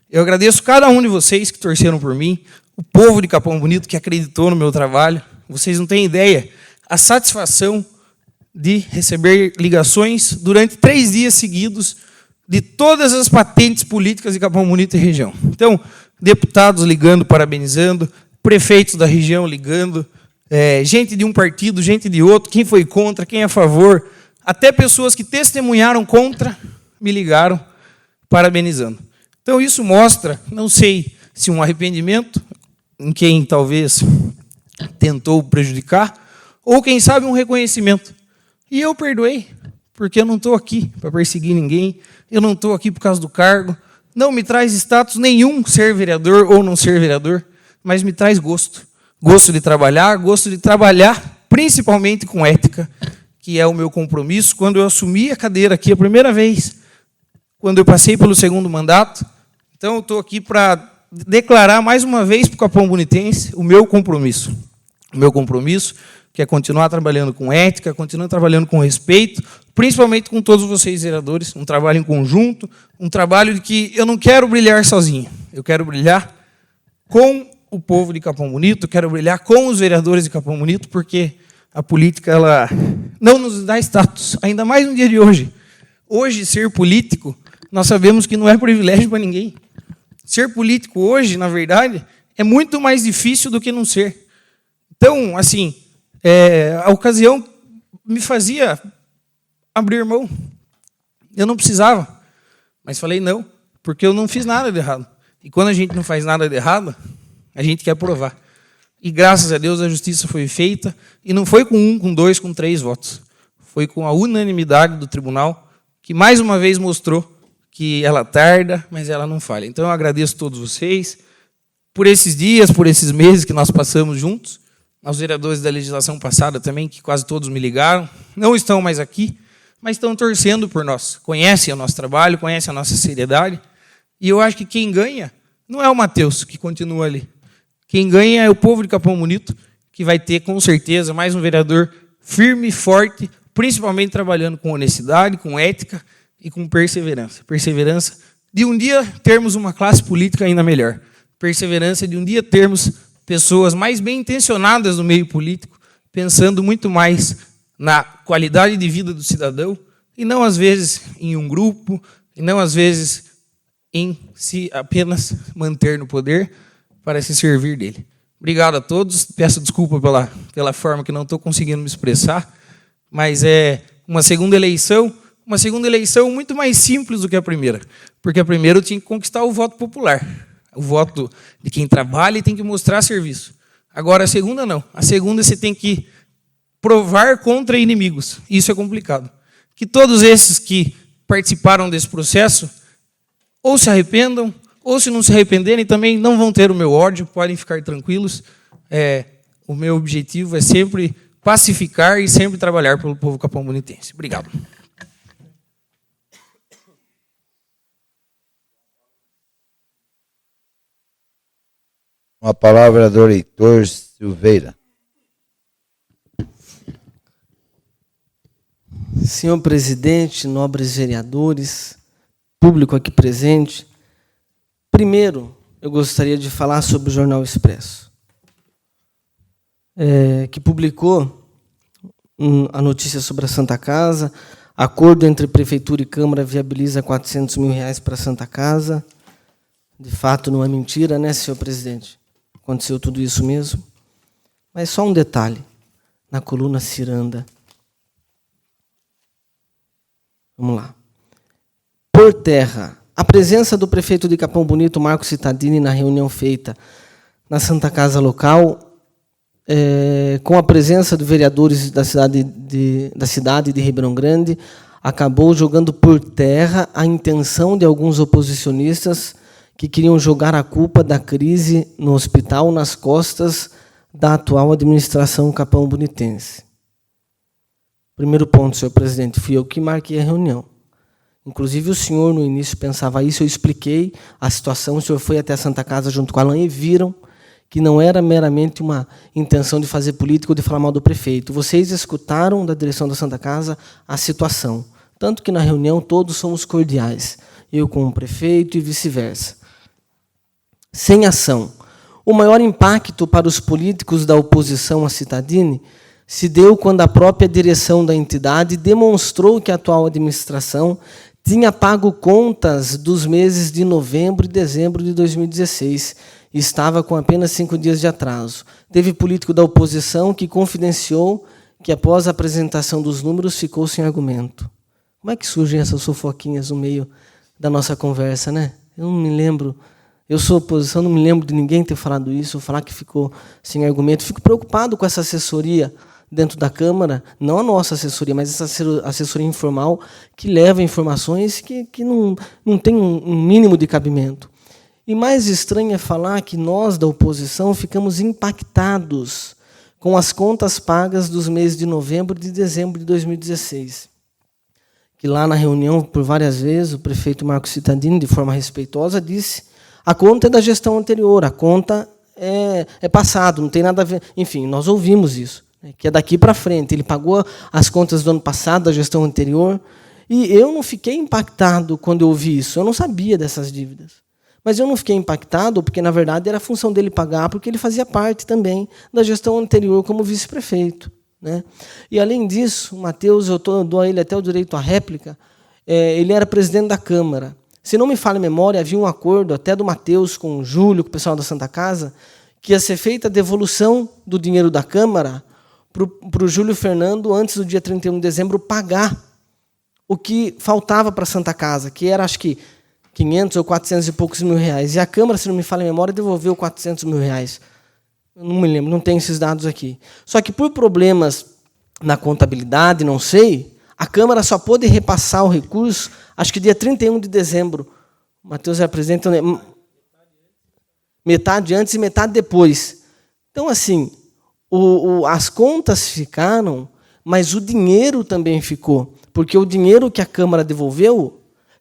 eu agradeço cada um de vocês que torceram por mim, o povo de Capão Bonito que acreditou no meu trabalho. Vocês não têm ideia a satisfação de receber ligações durante 3 dias seguidos de todas as patentes políticas de Capão Bonito e região. Então, deputados ligando, parabenizando, prefeitos da região ligando, gente de um partido, gente de outro, quem foi contra, quem é a favor, até pessoas que testemunharam contra me ligaram parabenizando. Então, isso mostra, não sei se um arrependimento em quem talvez tentou prejudicar, ou, quem sabe, um reconhecimento. E eu perdoei, porque eu não estou aqui para perseguir ninguém, eu não estou aqui por causa do cargo, não me traz status nenhum ser vereador ou não ser vereador, mas me traz gosto. Gosto de trabalhar principalmente com ética, que é o meu compromisso. Quando eu assumi a cadeira aqui a primeira vez, quando eu passei pelo 2º mandato, então eu estou aqui para declarar mais uma vez para o Capão Bonitense o meu compromisso. O meu compromisso, que é continuar trabalhando com ética, continuar trabalhando com respeito, principalmente com todos vocês, vereadores, um trabalho em conjunto, um trabalho de que eu não quero brilhar sozinho, eu quero brilhar com o povo de Capão Bonito, quero brilhar com os vereadores de Capão Bonito, porque a política ela não nos dá status, ainda mais no dia de hoje. Hoje, ser político, nós sabemos que não é privilégio para ninguém. Ser político hoje, na verdade, é muito mais difícil do que não ser. Então, assim, a ocasião me fazia abrir mão. Eu não precisava, mas falei não, porque eu não fiz nada de errado. E quando a gente não faz nada de errado, a gente quer provar. E, graças a Deus, a justiça foi feita, e não foi com 1, com 2, com 3 votos. Foi com a unanimidade do tribunal, que mais uma vez mostrou que ela tarda, mas ela não falha. Então, eu agradeço a todos vocês por esses dias, por esses meses que nós passamos juntos, aos vereadores da legislação passada também, que quase todos me ligaram, não estão mais aqui, mas estão torcendo por nós, conhecem o nosso trabalho, conhecem a nossa seriedade, e eu acho que quem ganha não é o Matheus, que continua ali. Quem ganha é o povo de Capão Bonito, que vai ter, com certeza, mais um vereador firme e forte, principalmente trabalhando com honestidade, com ética e com perseverança. Perseverança de um dia termos uma classe política ainda melhor. Perseverança de um dia termos pessoas mais bem intencionadas no meio político, pensando muito mais na qualidade de vida do cidadão, e não, às vezes, em um grupo, e não, às vezes, em se apenas manter no poder para se servir dele. Obrigado a todos. Peço desculpa pela forma que não estou conseguindo me expressar, mas é uma segunda eleição muito mais simples do que a primeira, porque a primeira eu tinha que conquistar o voto popular, o voto de quem trabalha e tem que mostrar serviço. Agora, a segunda não. A segunda você tem que provar contra inimigos. Isso é complicado. Que todos esses que participaram desse processo ou se arrependam, ou se não se arrependerem, também não vão ter o meu ódio, podem ficar tranquilos. O meu objetivo é sempre pacificar e sempre trabalhar pelo povo capão bonitense. Obrigado. Uma palavra, vereador Heitor Silveira. Senhor presidente, nobres vereadores, público aqui presente, primeiro eu gostaria de falar sobre o Jornal Expresso, que publicou a notícia sobre a Santa Casa. Acordo entre Prefeitura e Câmara viabiliza R$400 mil para a Santa Casa. De fato, não é mentira, né, senhor presidente? Aconteceu tudo isso mesmo. Mas só um detalhe, na coluna Ciranda. Vamos lá. Por terra, a presença do prefeito de Capão Bonito, Marco Cittadini, na reunião feita na Santa Casa local, com a presença de vereadores da cidade de Ribeirão Grande, acabou jogando por terra a intenção de alguns oposicionistas que queriam jogar a culpa da crise no hospital nas costas da atual administração capão-bonitense. Primeiro ponto, senhor presidente, fui eu que marquei a reunião. Inclusive, o senhor, no início, pensava isso, eu expliquei a situação, o senhor foi até a Santa Casa junto com a Alain e viram que não era meramente uma intenção de fazer política ou de falar mal do prefeito. Vocês escutaram da direção da Santa Casa a situação. Tanto que na reunião todos somos cordiais. Eu com o prefeito e vice-versa. Sem ação. O maior impacto para os políticos da oposição a Cittadini se deu quando a própria direção da entidade demonstrou que a atual administração tinha pago contas dos meses de novembro e dezembro de 2016, e estava com apenas 5 dias de atraso. Teve político da oposição que confidenciou que, após a apresentação dos números, ficou sem argumento. Como é que surgem essas fofoquinhas no meio da nossa conversa, né? Eu não me lembro, eu sou oposição, não me lembro de ninguém ter falado isso, ou falar que ficou sem argumento. Fico preocupado com essa assessoria dentro da Câmara, não a nossa assessoria, mas essa assessoria informal que leva informações que não tem um mínimo de cabimento. E mais estranho é falar que nós, da oposição, ficamos impactados com as contas pagas dos meses de novembro e de dezembro de 2016. Que lá na reunião, por várias vezes, o prefeito Marco Cittadini, de forma respeitosa, disse: a conta é da gestão anterior, a conta é passado, não tem nada a ver. Enfim, nós ouvimos isso, que é daqui para frente. Ele pagou as contas do ano passado, da gestão anterior, e eu não fiquei impactado quando eu ouvi isso, eu não sabia dessas dívidas. Mas eu não fiquei impactado porque, na verdade, era a função dele pagar, porque ele fazia parte também da gestão anterior como vice-prefeito, né? E, além disso, o Matheus, eu dou a ele até o direito à réplica, ele era presidente da Câmara. Se não me falha a memória, havia um acordo até do Matheus com o Júlio, com o pessoal da Santa Casa, que ia ser feita a devolução do dinheiro da Câmara para o Júlio Fernando, antes do dia 31 de dezembro, pagar o que faltava para a Santa Casa, que era, acho que, 500 ou 400 e poucos mil reais. E a Câmara, se não me falha a memória, devolveu 400 mil reais. Eu não me lembro, não tenho esses dados aqui. Só que, por problemas na contabilidade, não sei, a Câmara só pôde repassar o recurso, acho que dia 31 de dezembro. O Matheus era presidente, então, metade antes e metade depois. Então, assim, as contas ficaram, mas o dinheiro também ficou. Porque o dinheiro que a Câmara devolveu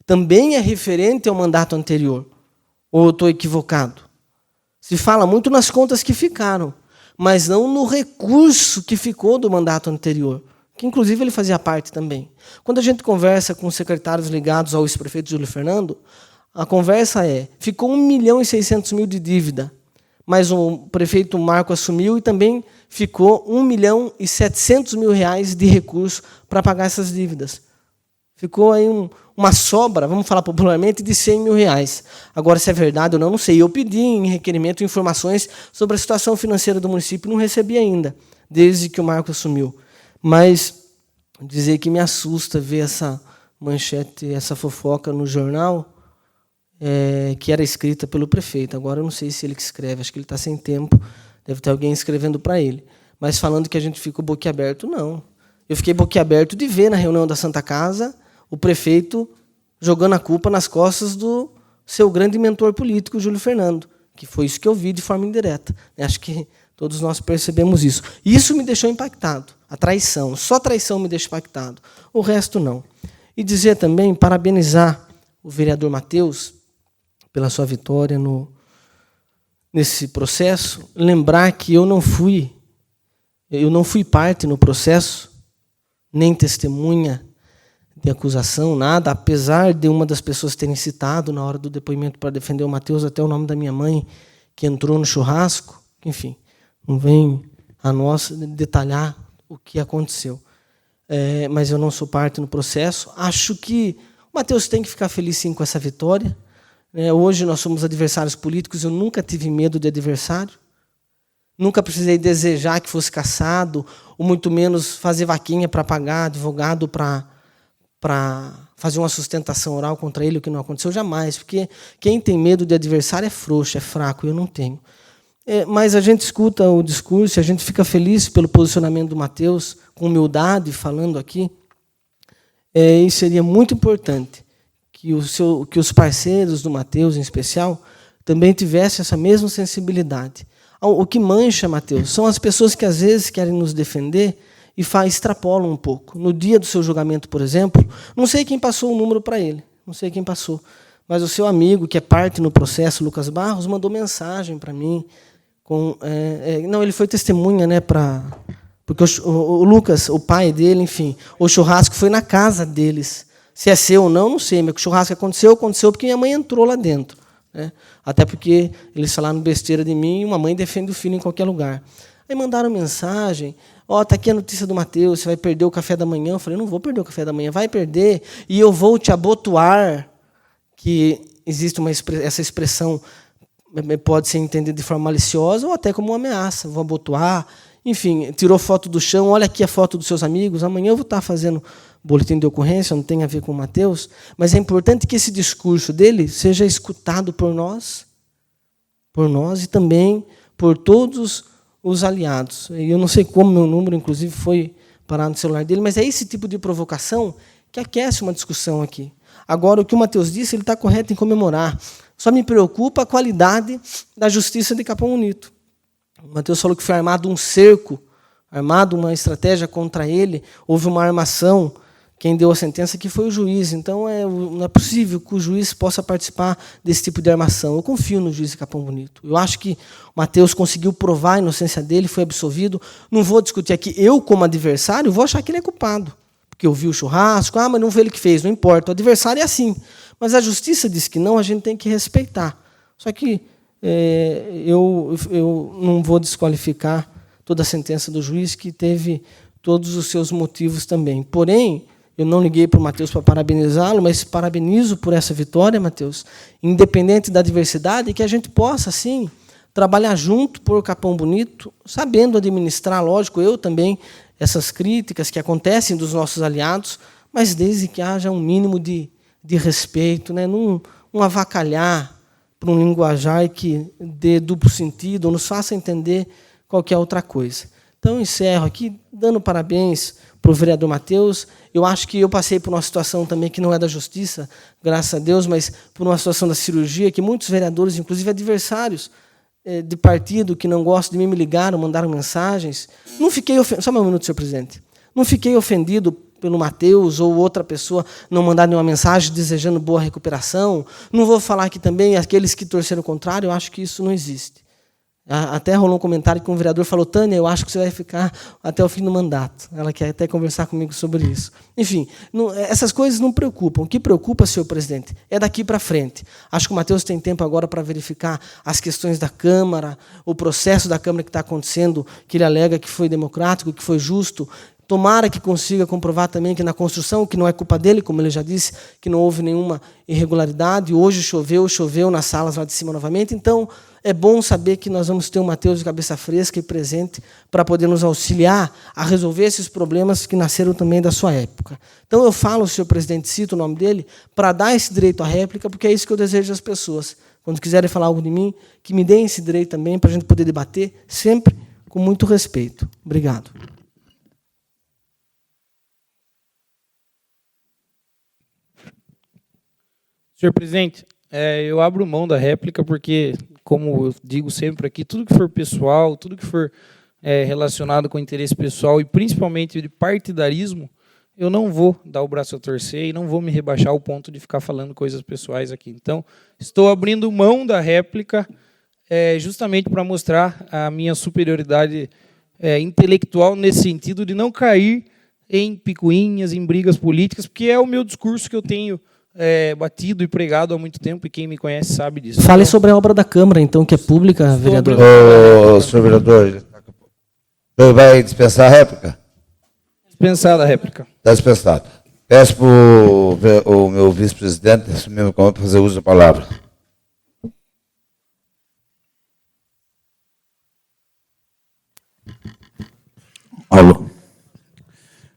também é referente ao mandato anterior. Ou eu estou equivocado? Se fala muito nas contas que ficaram, mas não no recurso que ficou do mandato anterior, que, inclusive, ele fazia parte também. Quando a gente conversa com os secretários ligados ao ex-prefeito Júlio Fernando, a conversa ficou 1.600.000 de dívida, mas o prefeito Marco assumiu e também ficou 1.700.000 de recurso para pagar essas dívidas. Ficou aí uma sobra, vamos falar popularmente, de 100 mil reais. Agora, se é verdade ou não, não sei. Eu pedi em requerimento informações sobre a situação financeira do município e não recebi ainda, desde que o Marco assumiu. Mas dizer que me assusta ver essa manchete, essa fofoca no jornal, que era escrita pelo prefeito. Agora, eu não sei se ele que escreve, acho que ele está sem tempo, deve ter alguém escrevendo para ele. Mas falando que a gente ficou boquiaberto, não. Eu fiquei boquiaberto de ver, na reunião da Santa Casa, o prefeito jogando a culpa nas costas do seu grande mentor político, Júlio Fernando, que foi isso que eu vi de forma indireta. Acho que todos nós percebemos isso. Isso me deixou impactado, a traição. Só a traição me deixa impactado, o resto não. E dizer também, parabenizar o vereador Matheus pela sua vitória nesse processo, lembrar que eu não fui parte no processo, nem testemunha, de acusação, nada, apesar de uma das pessoas terem citado na hora do depoimento para defender o Matheus até o nome da minha mãe, que entrou no churrasco. Enfim, não vem a nós detalhar o que aconteceu. Mas eu não sou parte no processo. Acho que o Matheus tem que ficar feliz, sim, com essa vitória. Hoje nós somos adversários políticos, eu nunca tive medo de adversário. Nunca precisei desejar que fosse cassado, ou muito menos fazer vaquinha para pagar advogado para fazer uma sustentação oral contra ele, o que não aconteceu jamais, porque quem tem medo de adversário é frouxo, é fraco, eu não tenho. Mas a gente escuta o discurso, a gente fica feliz pelo posicionamento do Matheus, com humildade, falando aqui. E seria muito importante que os parceiros do Matheus, em especial, também tivessem essa mesma sensibilidade. O que mancha, Matheus, são as pessoas que às vezes querem nos defender e extrapolam um pouco. No dia do seu julgamento, por exemplo, não sei quem passou o número para ele, não sei quem passou, mas o seu amigo, que é parte no processo, Lucas Barros, mandou mensagem para mim. Não, ele foi testemunha, né, porque o Lucas, o pai dele, enfim, o churrasco foi na casa deles. Se é seu ou não, não sei, mas o churrasco aconteceu porque minha mãe entrou lá dentro. Até porque eles falaram besteira de mim e uma mãe defende o filho em qualquer lugar. Aí mandaram mensagem, está aqui a notícia do Matheus, você vai perder o café da manhã. Eu falei, não vou perder o café da manhã, vai perder, e eu vou te abotoar, que existe essa expressão, pode ser entendida de forma maliciosa ou até como uma ameaça, vou abotoar. Enfim, tirou foto do chão, olha aqui a foto dos seus amigos, amanhã eu vou estar fazendo boletim de ocorrência, não tem a ver com o Matheus, mas é importante que esse discurso dele seja escutado por nós e também por todos os aliados. E eu não sei como meu número, inclusive, foi parar no celular dele, mas é esse tipo de provocação que aquece uma discussão aqui. Agora, o que o Matheus disse, ele está correto em comemorar. Só me preocupa a qualidade da justiça de Capão Bonito. O Matheus falou que foi armado um cerco, armado uma estratégia contra ele, houve uma armação. Quem deu a sentença que foi o juiz. Então, não é possível que o juiz possa participar desse tipo de armação. Eu confio no juiz de Capão Bonito. Eu acho que o Matheus conseguiu provar a inocência dele, foi absolvido. Não vou discutir aqui. Eu, como adversário, vou achar que ele é culpado. Porque eu vi o churrasco, mas não foi ele que fez, não importa. O adversário é assim. Mas a justiça diz que não, a gente tem que respeitar. Só que eu não vou desqualificar toda a sentença do juiz, que teve todos os seus motivos também. Porém, eu não liguei para o Matheus para parabenizá-lo, mas parabenizo por essa vitória, Matheus, independente da adversidade, e que a gente possa, sim, trabalhar junto por Capão Bonito, sabendo administrar, lógico, eu também, essas críticas que acontecem dos nossos aliados, mas desde que haja um mínimo de respeito, né? Não avacalhar para um linguajar que dê duplo sentido, ou nos faça entender qualquer outra coisa. Então, eu encerro aqui, dando parabéns para o vereador Matheus. Eu acho que eu passei por uma situação também que não é da justiça, graças a Deus, mas por uma situação da cirurgia, que muitos vereadores, inclusive adversários de partido que não gostam de mim, me ligaram, mandaram mensagens. Não fiquei ofendido. Só um minuto, senhor presidente. Não fiquei ofendido pelo Matheus ou outra pessoa não mandar nenhuma mensagem desejando boa recuperação. Não vou falar aqui também aqueles que torceram o contrário, eu acho que isso não existe. Até rolou um comentário que um vereador falou, Tânia, eu acho que você vai ficar até o fim do mandato. Ela quer até conversar comigo sobre isso. Enfim, essas coisas não preocupam. O que preocupa, senhor presidente, é daqui para frente. Acho que o Matheus tem tempo agora para verificar as questões da Câmara, o processo da Câmara que está acontecendo, que ele alega que foi democrático, que foi justo. Tomara que consiga comprovar também que na construção, que não é culpa dele, como ele já disse, que não houve nenhuma irregularidade. Hoje choveu nas salas lá de cima novamente. Então, é bom saber que nós vamos ter um Matheus de cabeça fresca e presente para poder nos auxiliar a resolver esses problemas que nasceram também da sua época. Então, eu falo, senhor presidente, cito o nome dele, para dar esse direito à réplica, porque é isso que eu desejo às pessoas. Quando quiserem falar algo de mim, que me deem esse direito também, para a gente poder debater, sempre com muito respeito. Obrigado. Senhor presidente, eu abro mão da réplica porque, como eu digo sempre aqui, tudo que for pessoal, tudo que for relacionado com interesse pessoal e principalmente de partidarismo, eu não vou dar o braço a torcer e não vou me rebaixar ao ponto de ficar falando coisas pessoais aqui. Então, estou abrindo mão da réplica justamente para mostrar a minha superioridade intelectual nesse sentido de não cair em picuinhas, em brigas políticas, porque é o meu discurso que eu tenho batido e pregado há muito tempo, e quem me conhece sabe disso. Fale sobre a obra da Câmara, então, que é pública, vereador. Ô, senhor vereador, o senhor vai dispensar a réplica? Dispensada a réplica. Está dispensado. Peço para o meu vice-presidente assumir o comando para fazer uso da palavra. Alô.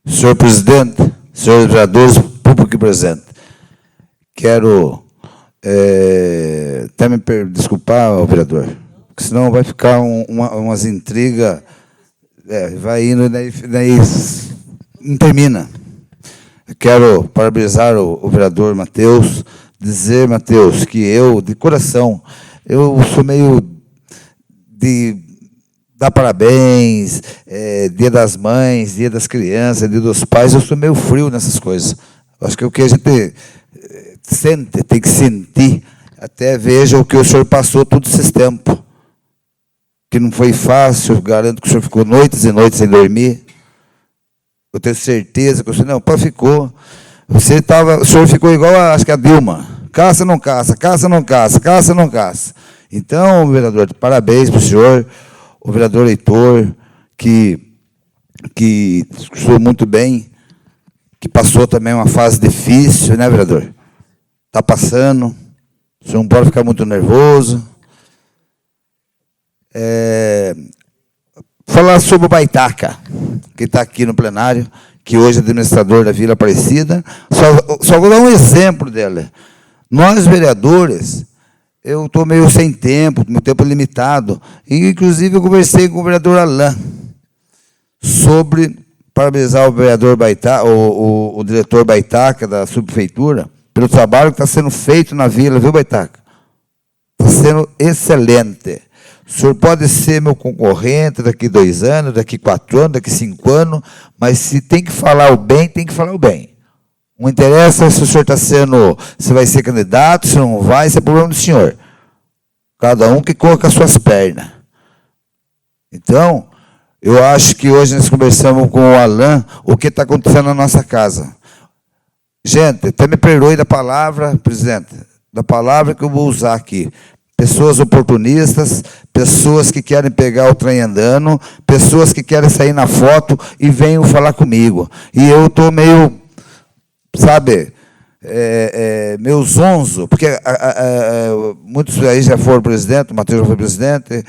Senhor presidente, senhores vereadores, público presente, quero até me desculpar, vereador, porque senão vai ficar umas intrigas, vai indo, daí não termina. Eu quero parabenizar o vereador Matheus, dizer, Matheus, que eu, de coração, eu sou meio de dar parabéns, Dia das Mães, Dia das Crianças, Dia dos Pais, eu sou meio frio nessas coisas. Acho que o que a gente sente, tem que sentir, até veja o que o senhor passou todos esses tempos, que não foi fácil, eu garanto que o senhor ficou noites e noites sem dormir. Eu tenho certeza que o senhor, não, pá, ficou. O senhor ficou igual, acho que a Dilma, caça, não caça, caça, não caça, caça, não caça. Então, vereador, parabéns para o senhor, o vereador Heitor, que discursou muito bem, que passou também uma fase difícil, né, vereador? Está passando, o senhor não pode ficar muito nervoso. Falar sobre o Baitaca, que está aqui no plenário, que hoje é administrador da Vila Aparecida. Só vou dar um exemplo dela. Nós, vereadores, eu estou meio sem tempo, meu tempo é limitado, e, inclusive, eu conversei com o vereador Alain sobre parabenizar o vereador Baitaca, o diretor Baitaca, da subprefeitura, pelo trabalho que está sendo feito na vila, viu, Baitaca? Está sendo excelente. O senhor pode ser meu concorrente daqui 2 anos, daqui 4 anos, daqui 5 anos, mas se tem que falar o bem, tem que falar o bem. Não interessa se o senhor está sendo, se vai ser candidato, se não vai, isso é problema do senhor. Cada um que corra com as suas pernas. Então, eu acho que hoje nós conversamos com o Alain o que está acontecendo na nossa casa. Gente, até me perdoe da palavra, presidente, da palavra que eu vou usar aqui. Pessoas oportunistas, pessoas que querem pegar o trem andando, pessoas que querem sair na foto e venham falar comigo. E eu estou meio, sabe, meio zonzo, porque muitos aí já foram presidente, o Matheus já foi presidente,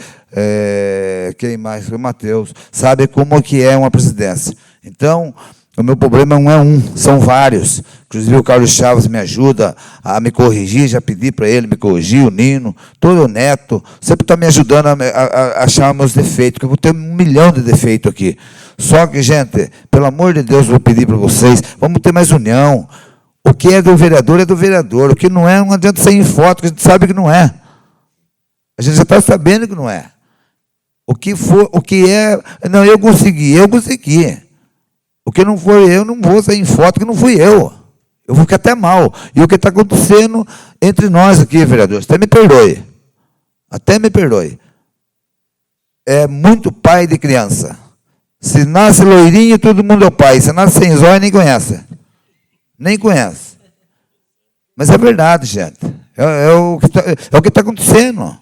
quem mais? O Matheus, sabe como que é uma presidência. Então, o meu problema não é um, são vários. Inclusive o Carlos Chaves me ajuda a me corrigir, já pedi para ele me corrigir, o Nino, todo o Neto, sempre está me ajudando a achar meus defeitos, porque eu vou ter 1 milhão de defeitos aqui. Só que, gente, pelo amor de Deus, eu vou pedir para vocês, vamos ter mais união. O que é do vereador, o que não é, não adianta sair em foto, que a gente sabe que não é. A gente já está sabendo que não é. O que for, o que é, não, eu consegui. O que não foi eu, não vou sair em foto, que não fui eu. Eu vou ficar até mal. E o que está acontecendo entre nós aqui, vereadores, até me perdoe. É muito pai de criança. Se nasce loirinho, todo mundo é o pai. Se nasce sem zóio, nem conhece. Mas é verdade, gente. É o que está acontecendo.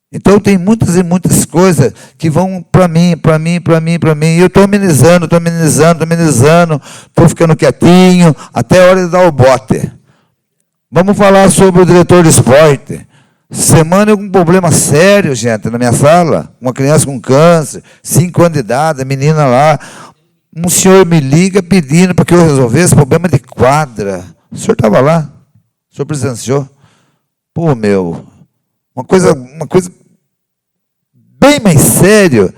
Então, tem muitas e muitas coisas que vão para mim. E eu estou amenizando, estou ficando quietinho, até a hora de dar o bote. Vamos falar sobre o diretor de esporte. Semana eu com um problema sério, gente, na minha sala. Uma criança com câncer, 5 anos de idade, a menina lá. Um senhor me liga pedindo para que eu resolvesse problema de quadra. O senhor estava lá? O senhor presenciou? Pô, meu... Uma coisa bem mais sério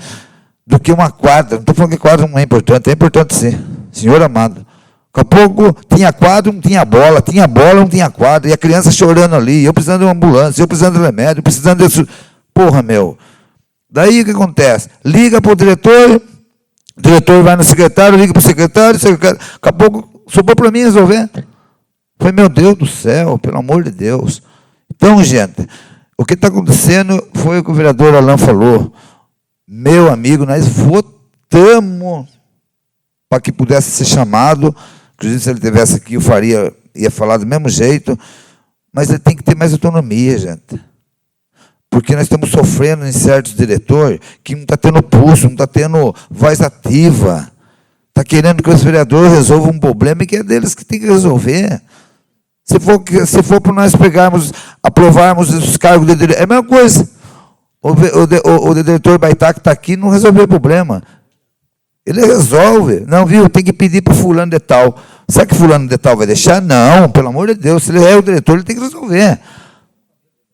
do que uma quadra. Não estou falando que quadra não é importante sim, senhor amado. Daqui a pouco tinha quadra, não tinha bola, não tinha quadra, e a criança chorando ali, eu precisando de uma ambulância, eu precisando de remédio, eu precisando disso. Porra, meu. Daí o que acontece? Liga para o diretor vai no secretário, liga para o secretário, daqui a pouco sobrou para mim resolver. Foi, meu Deus do céu, pelo amor de Deus. Então, gente, o que está acontecendo foi o que o vereador Alain falou. Meu amigo, nós votamos para que pudesse ser chamado. Inclusive, se ele estivesse aqui, eu ia falar do mesmo jeito, mas ele tem que ter mais autonomia, gente. Porque nós estamos sofrendo em certos diretores que não está tendo pulso, não está tendo voz ativa. Está querendo que os vereadores resolvam um problema que é deles que tem que resolver. Se for para nós aprovarmos os cargos de diretor, é a mesma coisa. O diretor Baitaca está aqui e não resolveu o problema. Ele resolve. Não, viu? Tem que pedir para fulano de tal. Será que fulano de tal vai deixar? Não, pelo amor de Deus. Se ele é o diretor, ele tem que resolver.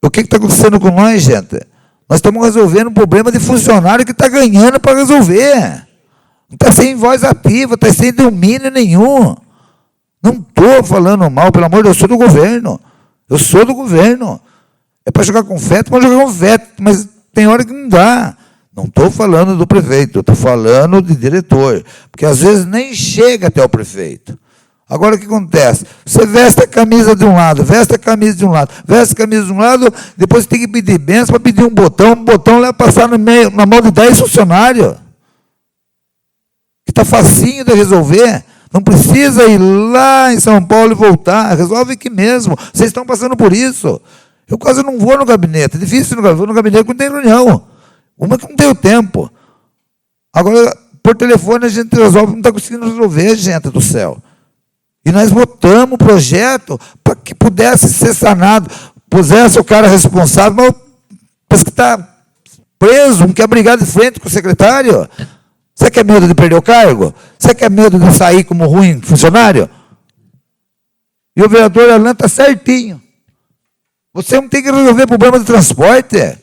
O que está acontecendo com nós, gente? Nós estamos resolvendo um problema de funcionário que está ganhando para resolver. Não está sem voz ativa, está sem domínio nenhum. Não estou falando mal, pelo amor de Deus, eu sou do governo. Eu sou do governo. É para jogar confete, pode jogar confete, mas tem hora que não dá. Não estou falando do prefeito, estou falando de diretor. Porque às vezes nem chega até o prefeito. Agora o que acontece? Você veste a camisa de um lado, veste a camisa de um lado, veste a camisa de um lado, depois você tem que pedir bênção para pedir um botão leva passar na mão de 10 funcionários. Que está facinho de resolver. Não precisa ir lá em São Paulo e voltar. Resolve aqui mesmo. Vocês estão passando por isso. Eu quase não vou no gabinete. É difícil, vou no gabinete quando tem reunião. Uma que não tem o tempo. Agora, por telefone, a gente resolve, não está conseguindo resolver, gente do céu. E nós votamos o projeto para que pudesse ser sanado, pusesse o cara responsável, mas parece que está preso, não quer brigar de frente com o secretário. Você quer medo de perder o cargo? Você quer medo de sair como ruim funcionário? E o vereador Alan está certinho. Você não tem que resolver problema de transporte.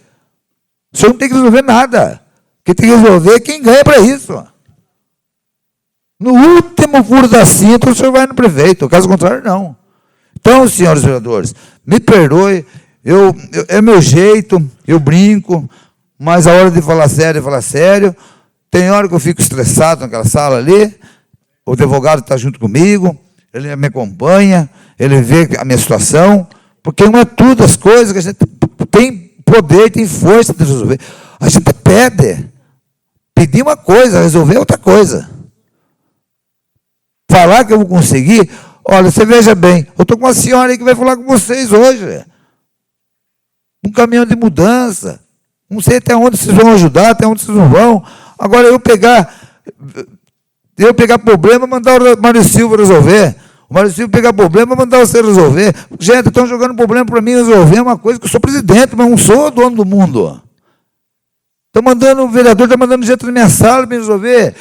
Você não tem que resolver nada. Quem tem que resolver é quem ganha para isso. No último furo da cinta, o senhor vai no prefeito. Caso contrário, não. Então, senhores vereadores, me perdoe, é meu jeito, eu brinco, mas a hora de falar sério, é falar sério. Tem hora que eu fico estressado naquela sala ali, o advogado está junto comigo, ele me acompanha, ele vê a minha situação, porque não é tudo as coisas que a gente tem poder, tem força de resolver. A gente pede. Pedir uma coisa, resolver outra coisa. Falar que eu vou conseguir, olha, você veja bem, eu estou com uma senhora aí que vai falar com vocês hoje. Um caminhão de mudança. Não sei até onde vocês vão ajudar, até onde vocês não vão. Agora eu pegar problema, mandar o Mário Silva resolver. O Mário Silva pegar problema, mandar você resolver. Gente, estão jogando problema para mim resolver uma coisa que eu sou presidente, mas não sou dono do mundo. Estão mandando, o vereador está mandando gente na minha sala para me resolver.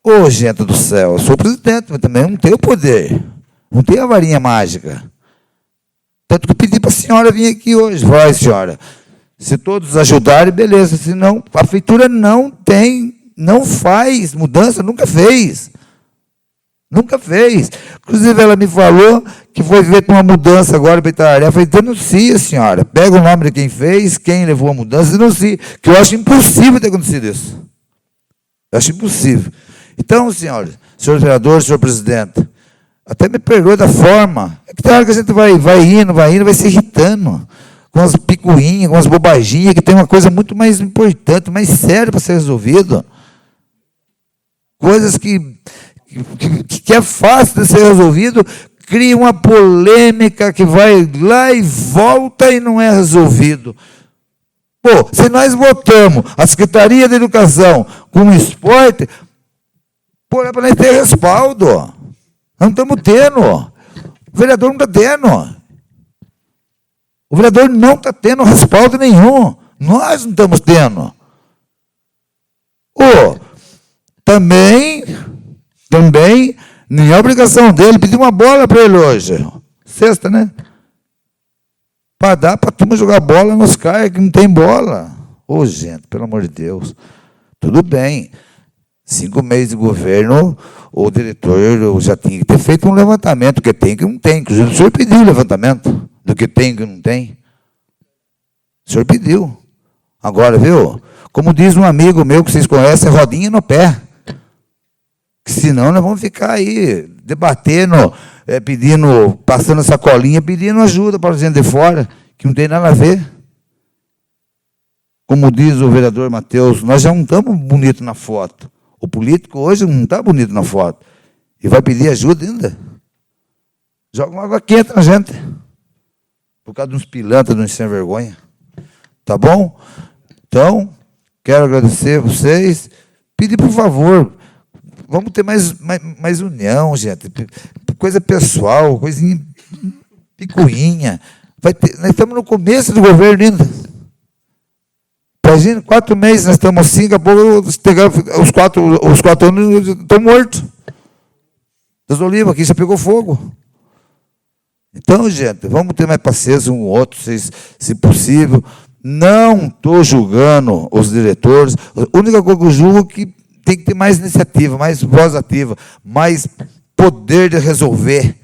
Ô, gente do céu, eu sou presidente, mas também não tenho poder. Não tenho a varinha mágica. Tanto que eu pedi para a senhora vir aqui hoje. Vai, senhora. Se todos ajudarem, beleza. Senão, a prefeitura não faz mudança, nunca fez. Nunca fez. Inclusive, ela me falou que foi feita uma mudança agora para Itararé. Eu falei, denuncia, senhora. Pega o nome de quem fez, quem levou a mudança, denuncia. Que eu acho impossível ter acontecido isso. Eu acho impossível. Então, senhores vereadores, senhor presidente, até me perdoe da forma. É que tem hora que a gente vai indo, vai se irritando. Com as picuinhas, com as bobaginhas, que tem uma coisa muito mais importante, mais séria para ser resolvido. Coisas que é fácil de ser resolvido, cria uma polêmica que vai lá e volta e não é resolvido. Pô, se nós votamos a Secretaria de Educação com o esporte, pô, é para nós ter respaldo. Nós não estamos tendo. O vereador não está tendo. O vereador não está tendo respaldo nenhum. Nós não estamos tendo. Também, nem é obrigação dele pedir uma bola para ele hoje. Sexta, né? Para dar para a turma jogar bola nos caras que não tem bola. Gente, pelo amor de Deus. Tudo bem. 5 meses de governo, o diretor já tinha que ter feito um levantamento, que tem e que não tem. Inclusive, o senhor pediu o levantamento do que tem e que não tem. O senhor pediu. Agora, viu? Como diz um amigo meu que vocês conhecem, rodinha no pé. Que senão nós vamos ficar aí debatendo, pedindo, passando sacolinha, pedindo ajuda para a gente de fora, que não tem nada a ver. Como diz o vereador Matheus, nós já não estamos bonitos na foto. O político hoje não está bonito na foto. E vai pedir ajuda ainda? Joga uma água quente na gente. Por causa de uns pilantras, de uns sem vergonha. Tá bom? Então, quero agradecer a vocês. Pedir, por favor, vamos ter mais união, gente. Coisa pessoal, coisinha picuinha. Nós estamos no começo do governo ainda. Imagina, 4 meses nós estamos assim, daqui a pouco os 4 anos estão mortos. Das olivas aqui já pegou fogo. Então, gente, vamos ter mais paciência um com o outro, se possível. Não estou julgando os diretores. A única coisa que eu julgo é que tem que ter mais iniciativa, mais voz ativa, mais poder de resolver.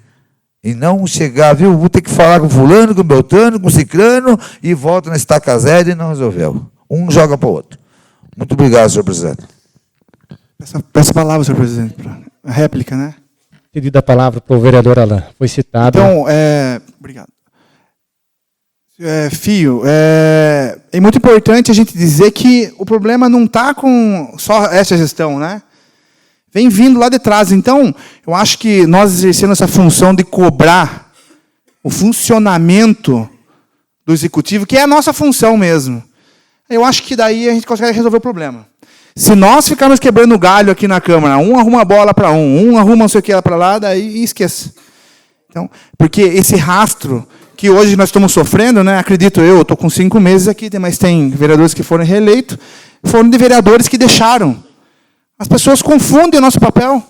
E não chegar, viu, vou ter que falar com fulano, com beltrano, com ciclano, e volta na estaca zero e não resolveu. Um joga para o outro. Muito obrigado, senhor presidente. Peço a palavra, senhor presidente, para a réplica, né? Pedido a palavra para o vereador Alain. Foi citado. Então, obrigado. É muito importante a gente dizer que o problema não está com só essa gestão, né? Vem vindo lá de trás. Então, eu acho que nós exercendo essa função de cobrar o funcionamento do executivo, que é a nossa função mesmo, eu acho que daí a gente consegue resolver o problema. Se nós ficarmos quebrando galho aqui na Câmara, um arruma a bola para um arruma não sei o que para lá, daí esqueça. Então, porque esse rastro que hoje nós estamos sofrendo, né, acredito eu estou com 5 meses aqui, mas tem vereadores que foram reeleitos, foram de vereadores que deixaram. As pessoas confundem o nosso papel.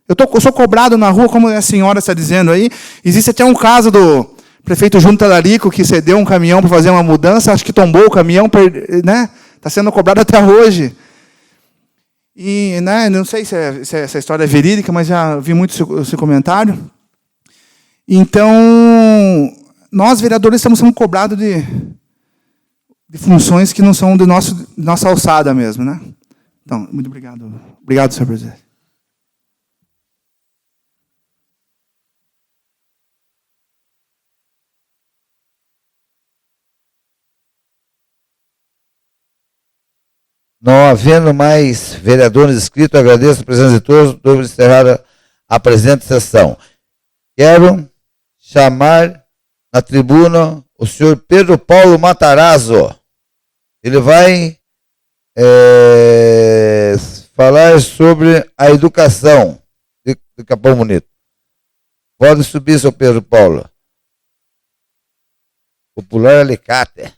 Eu sou cobrado na rua, como a senhora está dizendo aí. Existe até um caso do prefeito Júnior Talarico, que cedeu um caminhão para fazer uma mudança, acho que tombou o caminhão, né? Está sendo cobrado até hoje. E, né, não sei se essa história é verídica, mas já vi muito o seu comentário. Então, nós, vereadores, estamos sendo cobrados de funções que não são de nossa alçada mesmo, né? Então, muito obrigado. Obrigado, senhor presidente. Não havendo mais vereadores inscritos, agradeço a presença de todos. Devo encerrar a presente sessão. Quero chamar na tribuna o senhor Pedro Paulo Matarazzo. Ele vai falar sobre a educação de Capão Bonito. Pode subir, senhor Pedro Paulo. Popular Alicate.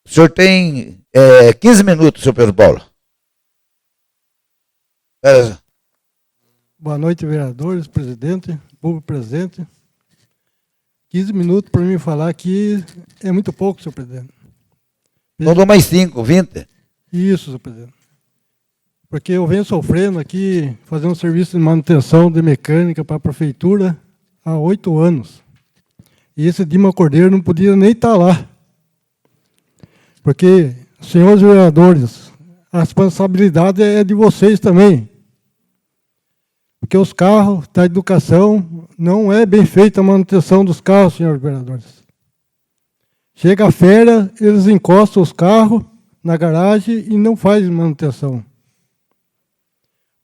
O senhor tem 15 minutos, senhor Pedro Paulo. Boa noite, vereadores, presidente, público presente. 15 minutos para mim falar aqui é muito pouco, senhor presidente. Não dou mais 5, 20. Isso, senhor presidente. Porque eu venho sofrendo aqui, fazendo serviço de manutenção de mecânica para a prefeitura há 8 anos. E esse Dima Cordeiro não podia nem estar lá. Porque, senhores vereadores, a responsabilidade é de vocês também. Porque os carros da educação não é bem feita a manutenção dos carros, senhores vereadores. Chega a feira, eles encostam os carros na garagem e não fazem manutenção.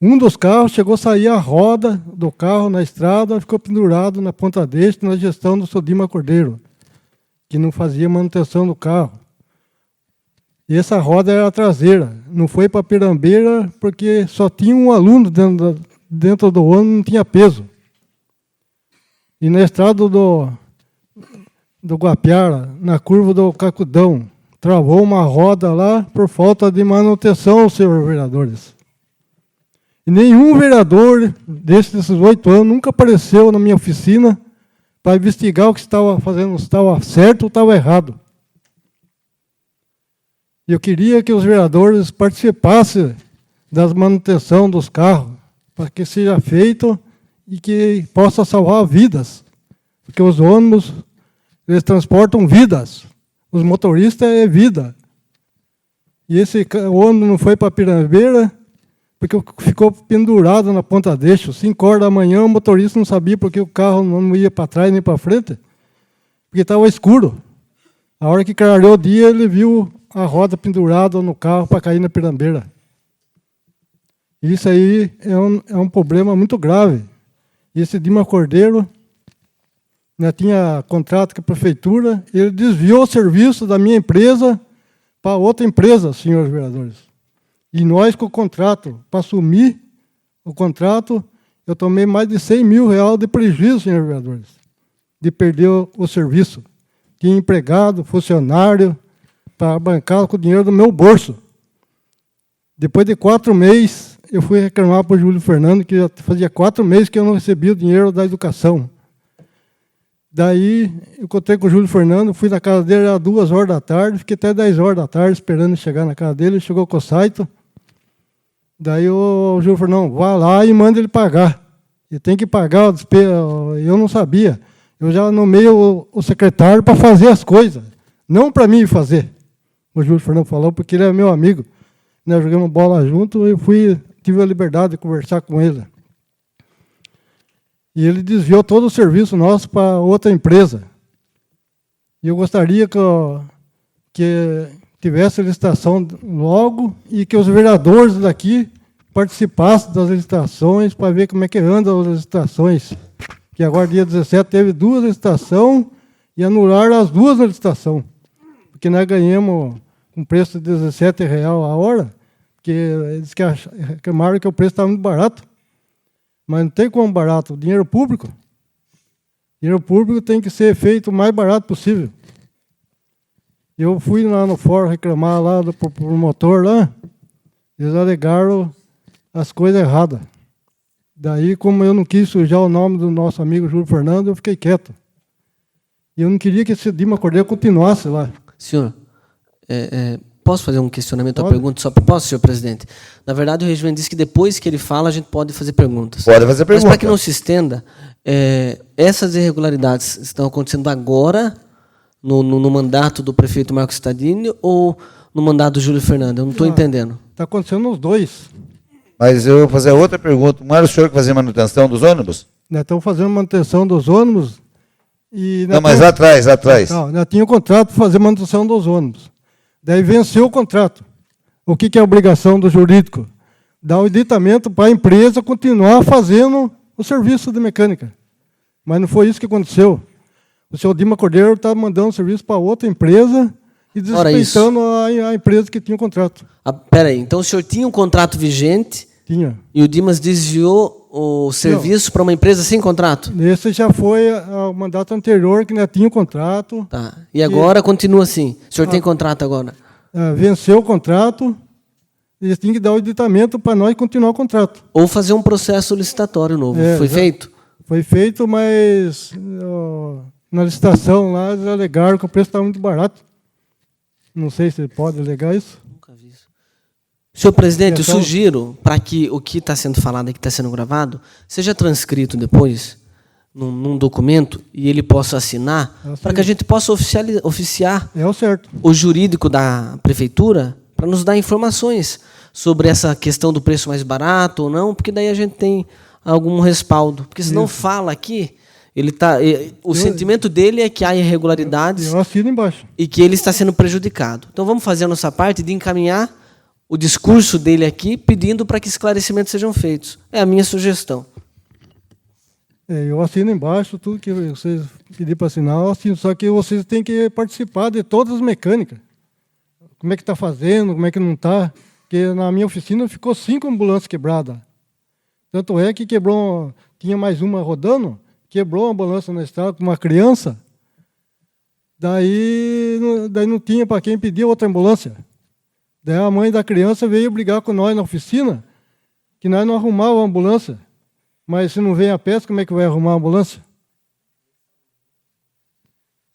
Um dos carros chegou a sair a roda do carro na estrada, ficou pendurado na ponta deste na gestão do seu Dima Cordeiro, que não fazia manutenção do carro. E essa roda era a traseira, não foi para a pirambeira porque só tinha um aluno dentro do ônibus, não tinha peso. E na estrada do Guapiara, na curva do Cacudão, travou uma roda lá por falta de manutenção, senhores vereadores. E nenhum vereador desses 8 anos nunca apareceu na minha oficina para investigar o que estava fazendo, se estava certo ou estava errado. Eu queria que os vereadores participassem das manutenção dos carros, para que seja feito e que possa salvar vidas. Porque os ônibus, eles transportam vidas. Os motoristas é vida. E esse ônibus não foi para a pirambeira, porque ficou pendurado na ponta deixa. 5 horas da manhã, o motorista não sabia porque o carro não ia para trás nem para frente, porque estava escuro. A hora que clareou o dia, ele viu a roda pendurada no carro para cair na pirambeira. Isso aí é um problema muito grave. Esse Dima Cordeiro, né, tinha contrato com a prefeitura, ele desviou o serviço da minha empresa para outra empresa, senhores vereadores. E nós, com o contrato, para assumir o contrato, eu tomei mais de R$100 mil de prejuízo, senhores vereadores, de perder o serviço. Tinha empregado, funcionário, para bancar com o dinheiro do meu bolso. Depois de 4 meses, eu fui reclamar para o Júlio Fernando, que já fazia 4 meses que eu não recebia o dinheiro da educação. Daí, eu encontrei com o Júlio Fernando, fui na casa dele às 2 horas da tarde, fiquei até 10 horas da tarde esperando chegar na casa dele, ele chegou com o Saito. Daí o Júlio Fernando, vá lá e manda ele pagar. Ele tem que pagar o despesa. Eu não sabia. Eu já nomeei o secretário para fazer as coisas, não para mim fazer. O Júlio Fernando falou, porque ele é meu amigo. Nós jogamos bola junto e tive a liberdade de conversar com ele. E ele desviou todo o serviço nosso para outra empresa. E eu gostaria que tivesse licitação logo e que os vereadores daqui participassem das licitações para ver como é que andam as licitações. Que agora, dia 17, teve 2 licitações e anularam as 2 na licitação. Porque nós ganhamos um preço de R$17 a hora, porque eles reclamaram que o preço estava muito barato. Mas não tem como barato. Dinheiro público tem que ser feito o mais barato possível. Eu fui lá no fórum reclamar lá do promotor lá, eles alegaram as coisas erradas. Daí, como eu não quis sujar o nome do nosso amigo Júlio Fernando, eu fiquei quieto. E eu não queria que esse Dima Cordeiro continuasse lá. Senhor, posso fazer um questionamento, Pode. uma pergunta? Posso, senhor presidente? Na verdade, o regimento diz que depois que ele fala, a gente pode fazer perguntas. Pode fazer pergunta. Mas para que não se estenda, essas irregularidades estão acontecendo agora, no mandato do prefeito Marcos Stadini, ou no mandato do Júlio Fernando? Eu não estou entendendo. Está acontecendo nos dois. Mas eu vou fazer outra pergunta. Não era o senhor que fazia manutenção dos ônibus? Nós estamos fazendo manutenção dos ônibus. E Não, mas atrás. Não, nós tínhamos contrato para fazer manutenção dos ônibus. Daí venceu o contrato. O que é a obrigação do jurídico? Dar o editamento para a empresa continuar fazendo o serviço de mecânica. Mas não foi isso que aconteceu. O senhor Dima Cordeiro está mandando o serviço para outra empresa e desrespeitando a empresa que tinha o contrato. Espera aí, então o senhor tinha um contrato vigente? Tinha. E o Dimas desviou o serviço para uma empresa sem contrato? Esse já foi o mandato anterior, que ainda tinha o contrato. Tá. E agora continua assim? O senhor tem contrato agora? Venceu o contrato, eles tinham que dar o editamento para nós continuar o contrato. Ou fazer um processo licitatório novo. Foi feito? Foi feito, mas na licitação lá eles alegaram que o preço estava muito barato. Não sei se pode alegar isso. Nunca vi isso. Senhor presidente, eu sugiro para que o que está sendo falado aqui, está sendo gravado, seja transcrito depois, num documento, e ele possa assinar, para que a gente possa oficiar o jurídico da prefeitura, para nos dar informações sobre essa questão do preço mais barato ou não, porque daí a gente tem algum respaldo. Porque se não fala aqui, o sentimento dele é que há irregularidades e que ele está sendo prejudicado. Então vamos fazer a nossa parte de encaminhar o discurso dele aqui, pedindo para que esclarecimentos sejam feitos. É a minha sugestão. Eu assino embaixo tudo que vocês pediram para assinar, eu assino, só que vocês têm que participar de todas as mecânicas. Como é que está fazendo, como é que não está. Porque na minha oficina ficou 5 ambulâncias quebradas. Tanto é que quebrou, tinha mais uma rodando, quebrou uma ambulância na estrada com uma criança, daí não tinha para quem pedir outra ambulância. Daí a mãe da criança veio brigar com nós na oficina, que nós não arrumávamos a ambulância. Mas se não vem a peça, como é que vai arrumar a ambulância?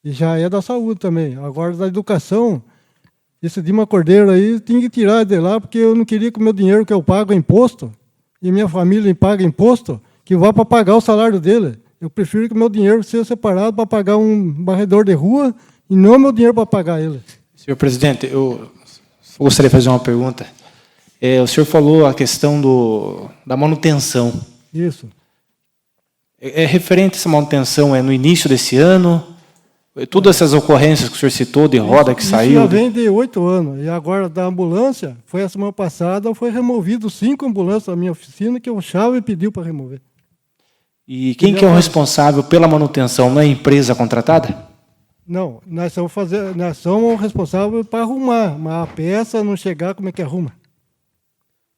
E já é da saúde também. Agora, da educação, esse Dima Cordeiro aí tinha que tirar de lá, porque eu não queria que o meu dinheiro que eu pago é imposto, e minha família paga imposto, que vá para pagar o salário dele. Eu prefiro que o meu dinheiro seja separado para pagar um varredor de rua, e não o meu dinheiro para pagar ele. Senhor presidente, eu gostaria de fazer uma pergunta. O senhor falou a questão da manutenção. Isso. É referente a essa manutenção, é no início desse ano? Todas essas ocorrências que o senhor citou, de roda que Isso saiu... já vem de 8 anos. E agora, da ambulância, foi a semana passada, foi removido 5 ambulâncias da minha oficina que o Chave pediu para remover. E quem que é o responsável pela manutenção? Não é a empresa contratada? Não, nós somos responsáveis para arrumar, mas a peça não chegar, como é que arruma?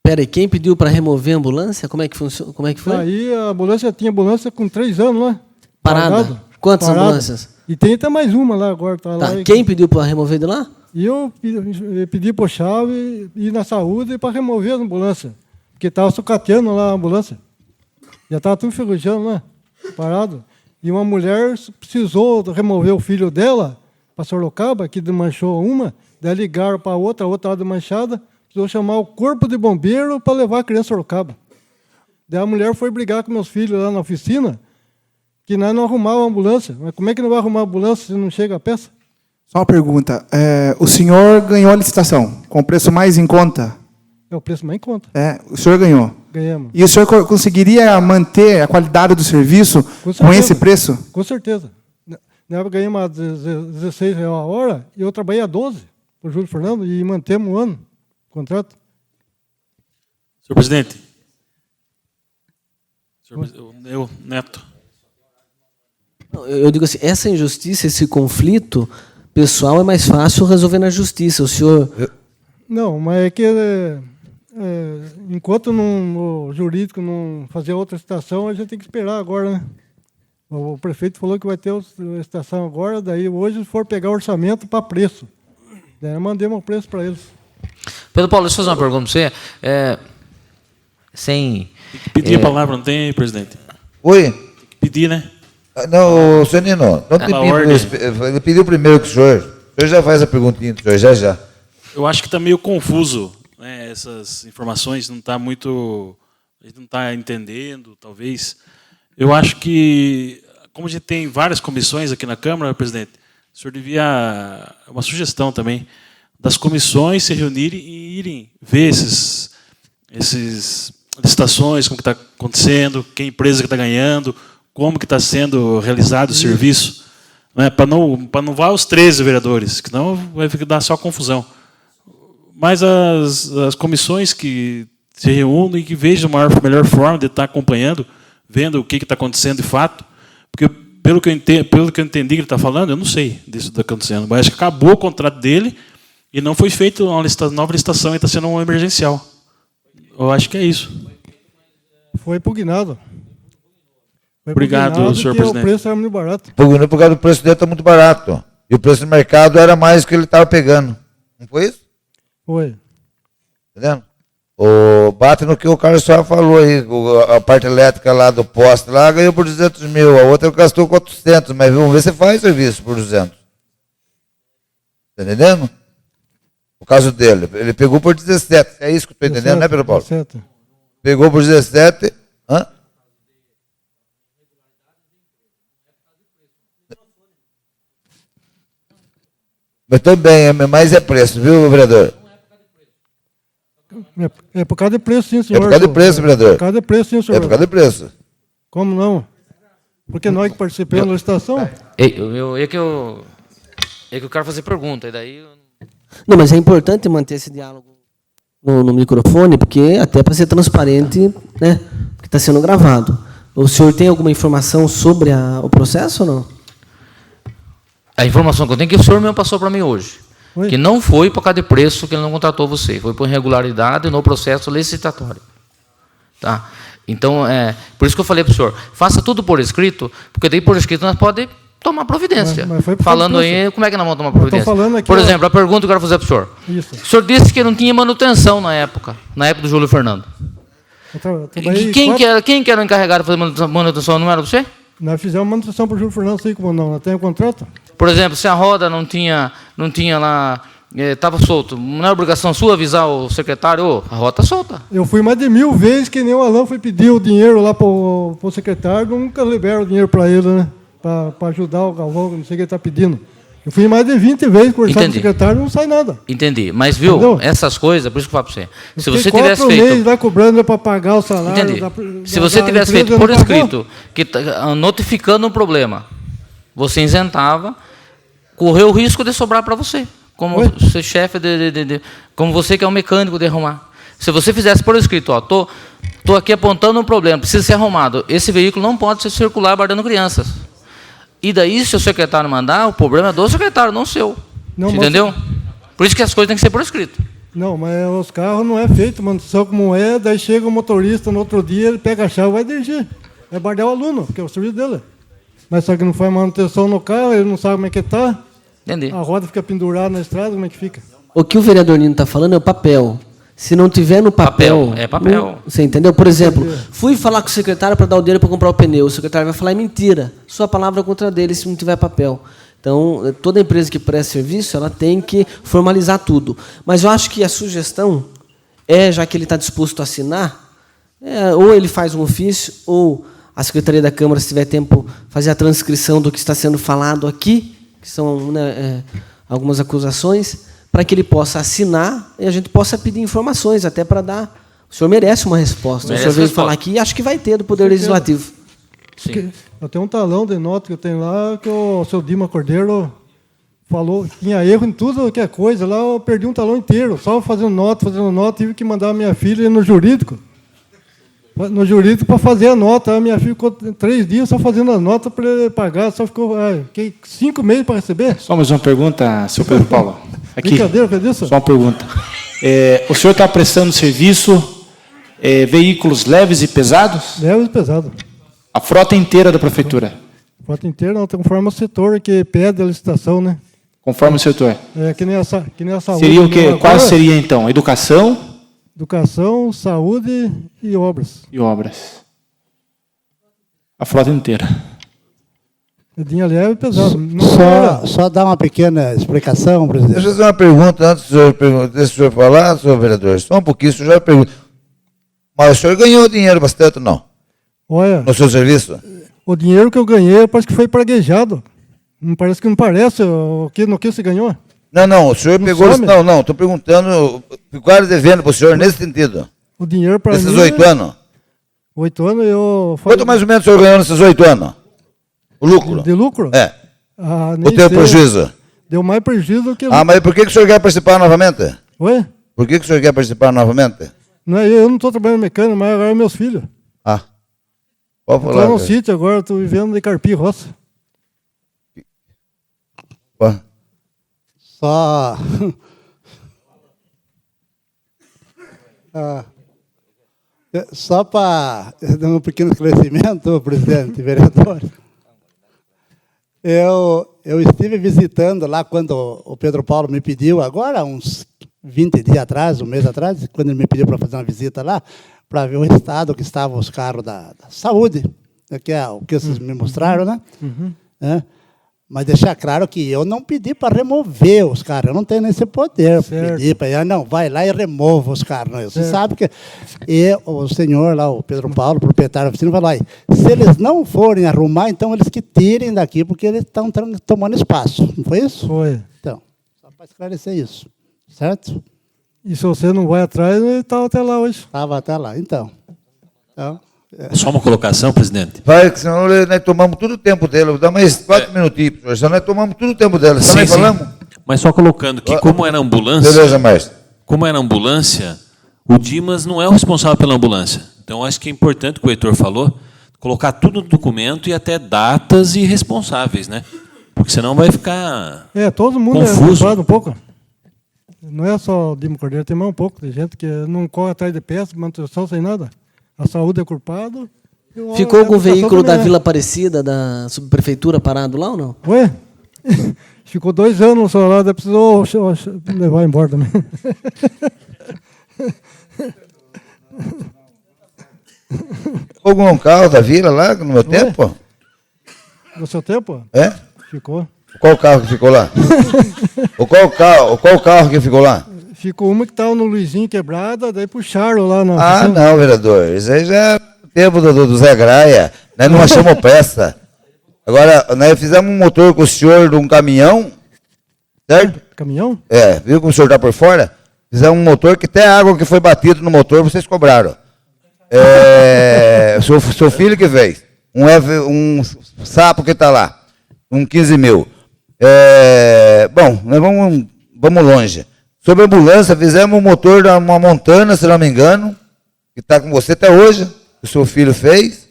Peraí, quem pediu para remover a ambulância? Como é que funciona? Como é que foi? Aí a ambulância tinha ambulância com 3 anos lá. Parada. Quantas ambulâncias? E tem até mais uma lá agora. Tá lá. Quem pediu para remover de lá? E eu pedi para o Chave ir na saúde para remover a ambulância. Porque estava sucateando lá a ambulância. Já estava tudo enferrujando lá, parado. E uma mulher precisou remover o filho dela para Sorocaba, que desmanchou uma, daí ligaram para a outra estava desmanchada, precisou chamar o corpo de bombeiro para levar a criança a Sorocaba. Daí a mulher foi brigar com meus filhos lá na oficina, que nós não arrumávamos a ambulância. Mas como é que não vai arrumar a ambulância se não chega a peça? Só uma pergunta. O senhor ganhou a licitação com o preço mais em conta? É o preço mais em conta. O senhor ganhou. Ganhamos. E o senhor conseguiria manter a qualidade do serviço com esse preço? Com certeza. Na época ganhamos a R$16 a hora e eu trabalhei a 12 para o Júlio Fernando e mantemos um ano o contrato. Senhor presidente. Eu, Neto. Eu digo assim, essa injustiça, esse conflito pessoal é mais fácil resolver na justiça. O senhor... Não, mas é que enquanto o jurídico não fazer outra licitação, a gente tem que esperar agora, né? O prefeito falou que vai ter outra licitação agora, daí hoje for pegar o orçamento para preço. Daí eu mandei um preço para eles. Pedro Paulo, deixa eu fazer uma pergunta para você. Sem... Tem que pedir a palavra, não tem, presidente? Oi? Tem que pedir, né? Não, senhor Nino, não tem pedido. Ele pediu primeiro que o senhor já faz a perguntinha, senhor, já. Eu acho que está meio confuso, né, essas informações, não está muito... A gente não está entendendo, talvez. Eu acho que, como a gente tem várias comissões aqui na Câmara, presidente, o senhor devia... Uma sugestão também, das comissões se reunirem e irem ver esses licitações, como que está acontecendo, que empresa que está ganhando, como que está sendo realizado o serviço, né, para não vá os 13 vereadores, que senão vai dar só confusão. Mas as comissões que se reúnem e que vejam a melhor forma de estar acompanhando, vendo o que está acontecendo de fato, porque pelo que eu entendi que ele está falando, eu não sei disso que está acontecendo, mas acho que acabou o contrato dele e não foi feita uma nova licitação e está sendo um emergencial. Eu acho que é isso. Foi impugnado. Obrigado, senhor presidente. O preço era muito barato. Impugnou por causa do preço dele está muito barato. E o preço do mercado era mais do que ele estava pegando. Não foi isso? Foi. Entendendo? Bate no que o Carlos só falou aí, a parte elétrica lá do poste lá ganhou por 200 mil, a outra gastou 400, mas vamos ver se faz serviço por 200. Tá entendendo? O caso dele, ele pegou por 17, é isso que eu estou entendendo, né, Pedro Paulo? 17. Pegou por 17, Mas também, mas é preço, viu, vereador? É por causa de preço, sim, senhor. É por causa de preço, vereador. É por causa de preço, sim, senhor. É por causa de preço. Como não? Porque nós que participamos da licitação. É que eu quero fazer pergunta, e daí... Não, mas é importante manter esse diálogo no microfone, porque até para ser transparente, né? Porque está sendo gravado. O senhor tem alguma informação sobre o processo ou não? A informação que eu tenho é que o senhor mesmo passou para mim hoje. Que não foi por causa de preço que ele não contratou você, foi por irregularidade no processo licitatório. Tá? Então, por isso que eu falei para o senhor, faça tudo por escrito, porque daí por escrito nós podemos tomar providência. Mas foi falando aí, como é que nós vamos tomar providência? Aqui, por exemplo, a pergunta que eu quero fazer para o senhor. Isso. O senhor disse que não tinha manutenção na época do Júlio Fernando. Quem que era o encarregado de fazer manutenção, não era você? Nós fizemos manutenção para o Júlio Fernando, sei como não, tem o contrato? Por exemplo, se a roda não tinha lá, estava solto, não é obrigação sua avisar o secretário, a roda está solta. Eu fui mais de 1000 vezes que nem o Alan foi pedir o dinheiro lá para o secretário, nunca liberaram o dinheiro para ele, né? Para ajudar o Galvão, não sei o que ele está pedindo. Eu fui mais de 20 vezes conversar com o Entendi. secretário e não sai nada. Entendi. Mas, viu, Entendeu? essas coisas, por isso que eu falo para você. Se Eu você fiquei tivesse 4 feito... meses lá cobrando para pagar o salário. Entendi. Da, Se você tivesse empresa, feito por não pagou. escrito, que notificando um problema, você isentava, correu o risco de sobrar para você, como Oi? ser chefe, como você que é um mecânico de arrumar. Se você fizesse por escrito, ó, tô aqui apontando um problema, precisa ser arrumado, esse veículo não pode circular abordando crianças. E daí, se o secretário mandar, o problema é do secretário, não seu. Não, Você mas- entendeu? Por isso que as coisas têm que ser por escrito. Não, mas os carros não é feito manutenção como é, daí chega o motorista no outro dia, ele pega a chave e vai dirigir. É bardar o aluno, que é o serviço dele. Mas só que não faz manutenção no carro, ele não sabe como é que está. Entendi. A roda fica pendurada na estrada, como é que fica? O que o vereador Nino está falando é o papel. Se não tiver no papel... Papel, é papel. Você entendeu? Por exemplo, fui falar com o secretário para dar o dinheiro para comprar o pneu. O secretário vai falar, é mentira. Sua palavra é contra dele se não tiver papel. Então, toda empresa que presta serviço, ela tem que formalizar tudo. Mas eu acho que a sugestão é, já que ele está disposto a assinar, ou ele faz um ofício, ou a Secretaria da Câmara, se tiver tempo, fazer a transcrição do que está sendo falado aqui, que são algumas acusações, para que ele possa assinar e a gente possa pedir informações, até para dar... O senhor merece uma resposta. Merece o senhor veio resposta. falar aqui e acho que vai ter do Poder Legislativo. Sim. Eu tenho um talão de nota que eu tenho lá, que o seu Dima Cordeiro falou que tinha erro em tudo que é coisa. Lá eu perdi um talão inteiro, só fazendo nota, tive que mandar a minha filha ir no jurídico. No jurídico para fazer a nota. A minha filha ficou 3 dias só fazendo a nota para ele pagar, só ficou fiquei 5 meses para receber. Só mais uma pergunta, seu Pedro Paulo. Aqui, Brincadeira, cadê isso? só uma pergunta. O senhor está prestando serviço, veículos leves e pesados? Leve e pesado. A frota inteira da prefeitura, Frota inteira não, conforme o setor que pede a licitação, né? conforme o setor. É que nem a saúde. Seria o quê? Agora, Quais seria, então? Educação Educação, saúde e obras. e obras. A frota inteira. Linha leve e pesado. Não era. Só dar uma pequena explicação, presidente. Deixa eu fazer uma pergunta antes do senhor falar, senhor vereador. Só um pouquinho, o senhor já pergunta. Mas o senhor ganhou dinheiro bastante, não? Olha, No seu serviço? o dinheiro que eu ganhei parece que foi praguejado. Não parece que não parece no que você ganhou. Não, o senhor Não pegou... some? Não, estou perguntando, ficaram devendo para o senhor nesse sentido. O dinheiro para mim... Nesses 8 anos. 8 anos eu... Quanto mais ou menos o senhor ganhou nesses 8 anos? O lucro? De lucro? É. Ah, nem O teu sei. prejuízo? Deu mais prejuízo do que lucro. Ah, mas por que o senhor quer participar novamente? Oi? Por que o senhor quer participar novamente? Não, eu não estou trabalhando mecânico, mas agora é meus filhos. Ah. Pode Estou falar. no cara. sítio agora, estou vivendo de carpir roça. Pode. Só para dar um pequeno esclarecimento, presidente, vereador. Eu estive visitando lá quando o Pedro Paulo me pediu, agora uns 20 dias atrás, um mês atrás, quando ele me pediu para fazer uma visita lá, para ver o estado que estavam os carros da saúde, que é o que vocês me mostraram, né? É. Mas deixar claro que eu não pedi para remover os carros, eu não tenho esse poder. Pedir para ele, não, vai lá e remova os carros. Não, você sabe que o senhor lá, o Pedro Paulo, proprietário da oficina, falou, se eles não forem arrumar, então eles que tirem daqui, porque eles estão tomando espaço. Não foi isso? Foi. Então, só para esclarecer isso, certo? E se você não vai atrás, ele estava até lá hoje. Estava até lá, então. Só uma colocação, presidente. Vai, que senão nós tomamos todo o tempo dele. Vou dar mais 4 minutinhos, professor. Senão nós tomamos todo o tempo dele. Senão nós falamos. Mas só colocando que, como era ambulância... Beleza, mais. Como era ambulância, o Dimas não é o responsável pela ambulância. Então, acho que é importante o que o Heitor falou, colocar tudo no documento e até datas e responsáveis, né? Porque senão vai ficar Todo mundo confuso. é culpado um pouco. Não é só o Dimo Cordeiro, tem mais um pouco de gente que não corre atrás de peça, manutenção, sem nada. A saúde é culpado. Ficou algum veículo da também é. Vila Aparecida, da subprefeitura, parado lá ou não? Ué? Ficou 2 anos no celular, daí precisou levar embora também. Algum carro da vila lá, no meu tempo? No seu tempo? É? Ficou. Qual carro que ficou lá? Qual carro que ficou lá? Ficou uma que estava no Luizinho quebrada, daí puxaram lá na... Ah, não, vereador. Isso aí já é o tempo do Zé Graia. Nós não achamos peça. Agora, nós fizemos um motor com o senhor de um caminhão certo? Caminhão? É, viu como o senhor está por fora? Fizeram um motor que até a água que foi batida no motor vocês cobraram. Seu filho que fez. Um sapo que está lá. 15 mil. Bom, nós vamos longe. Sobre a ambulância, fizemos um motor de uma Montana, se não me engano, que está com você até hoje, que o seu filho fez.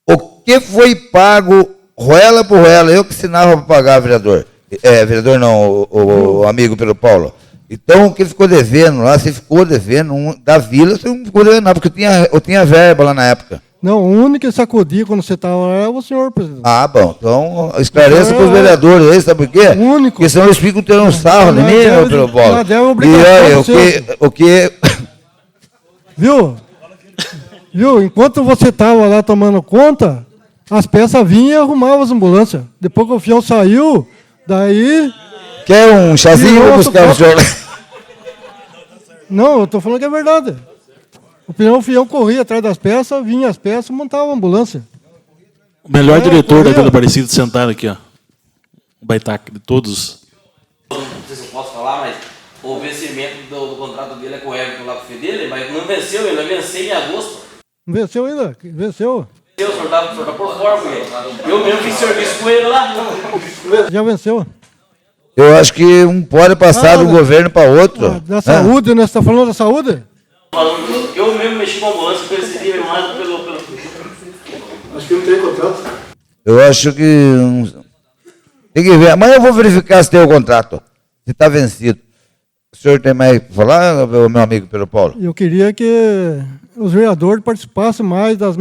O que foi pago, roela por roela, eu que ensinava para pagar, vereador. Vereador não, o amigo pelo Paulo. Então, o que ele ficou devendo lá, você ficou devendo, da vila, você não ficou devendo nada, porque eu tinha verba lá na época. Não, o único que sacudia quando você estava lá era o senhor, presidente. Ah, bom. Então, esclareça para os vereadores aí, sabe por quê? O único. Porque senão eles ficam tirando um sarro de mim, meu pelo Paulo. E olha, o que... Viu? Enquanto você estava lá tomando conta, as peças vinham e arrumavam as ambulâncias. Depois que o fião saiu, daí... Quer um chazinho? Vou buscar o senhor. Não, eu estou falando que é verdade. O fião corria atrás das peças, vinha as peças, montava a ambulância. O melhor diretor da Vila Aparecida sentado aqui, ó. O Baitaca, de todos. Não sei se eu posso falar, mas o vencimento do contrato dele é com o Everton lá com o filho dele, mas não venceu, ele vai vencer em agosto. Não venceu ainda? Venceu. O senhor tá por fora, eu mesmo fiz serviço com ele lá. Já venceu. Eu acho que um pode passar de um governo para outro. Da saúde, né? Você está falando da saúde? Eu mesmo mexi com a ambulância, percebi mais pelo... Acho que não tem contrato. Eu acho que... Tem que ver. Amanhã eu vou verificar se tem o contrato. Se está vencido. O senhor tem mais para falar, meu amigo Pedro Paulo? Eu queria que os vereadores participassem mais da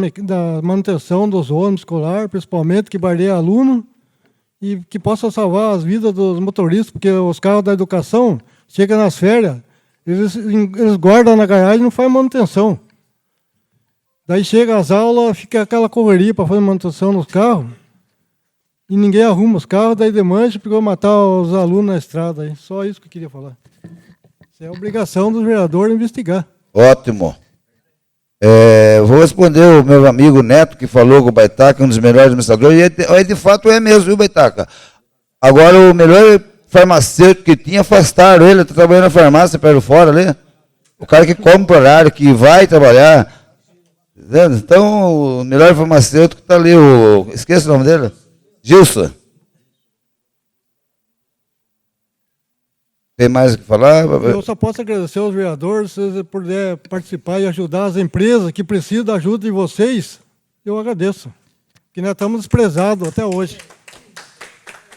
manutenção dos ônibus escolares, principalmente que bardeia aluno, e que possa salvar as vidas dos motoristas, porque os carros da educação chegam nas férias, eles guardam na garagem e não fazem manutenção. Daí chega às aulas, fica aquela correria para fazer manutenção nos carros, e ninguém arruma os carros, daí de mancha pegou matar os alunos na estrada. Aí. Só isso que eu queria falar. Isso é obrigação dos vereadores investigar. Ótimo. Vou responder o meu amigo Neto, que falou que o Baitaca é um dos melhores administradores, e de fato é mesmo, viu, Baitaca? Agora, o melhor farmacêutico que tinha, afastaram ele, está trabalhando na farmácia perto fora ali. O cara que compra horário, que vai trabalhar. Entendeu? Então, o melhor farmacêutico está ali, esqueça o nome dele. Gilson. Tem mais o que falar? Eu só posso agradecer aos vereadores, se você puder participar e ajudar as empresas que precisam da ajuda de vocês, eu agradeço. Que nós estamos desprezados até hoje.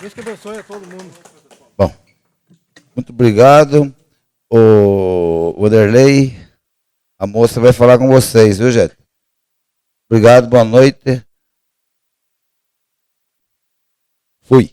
Deus que abençoe a todo mundo. Bom, muito obrigado. O Wanderlei, a moça vai falar com vocês, viu, gente? Obrigado, boa noite. Fui.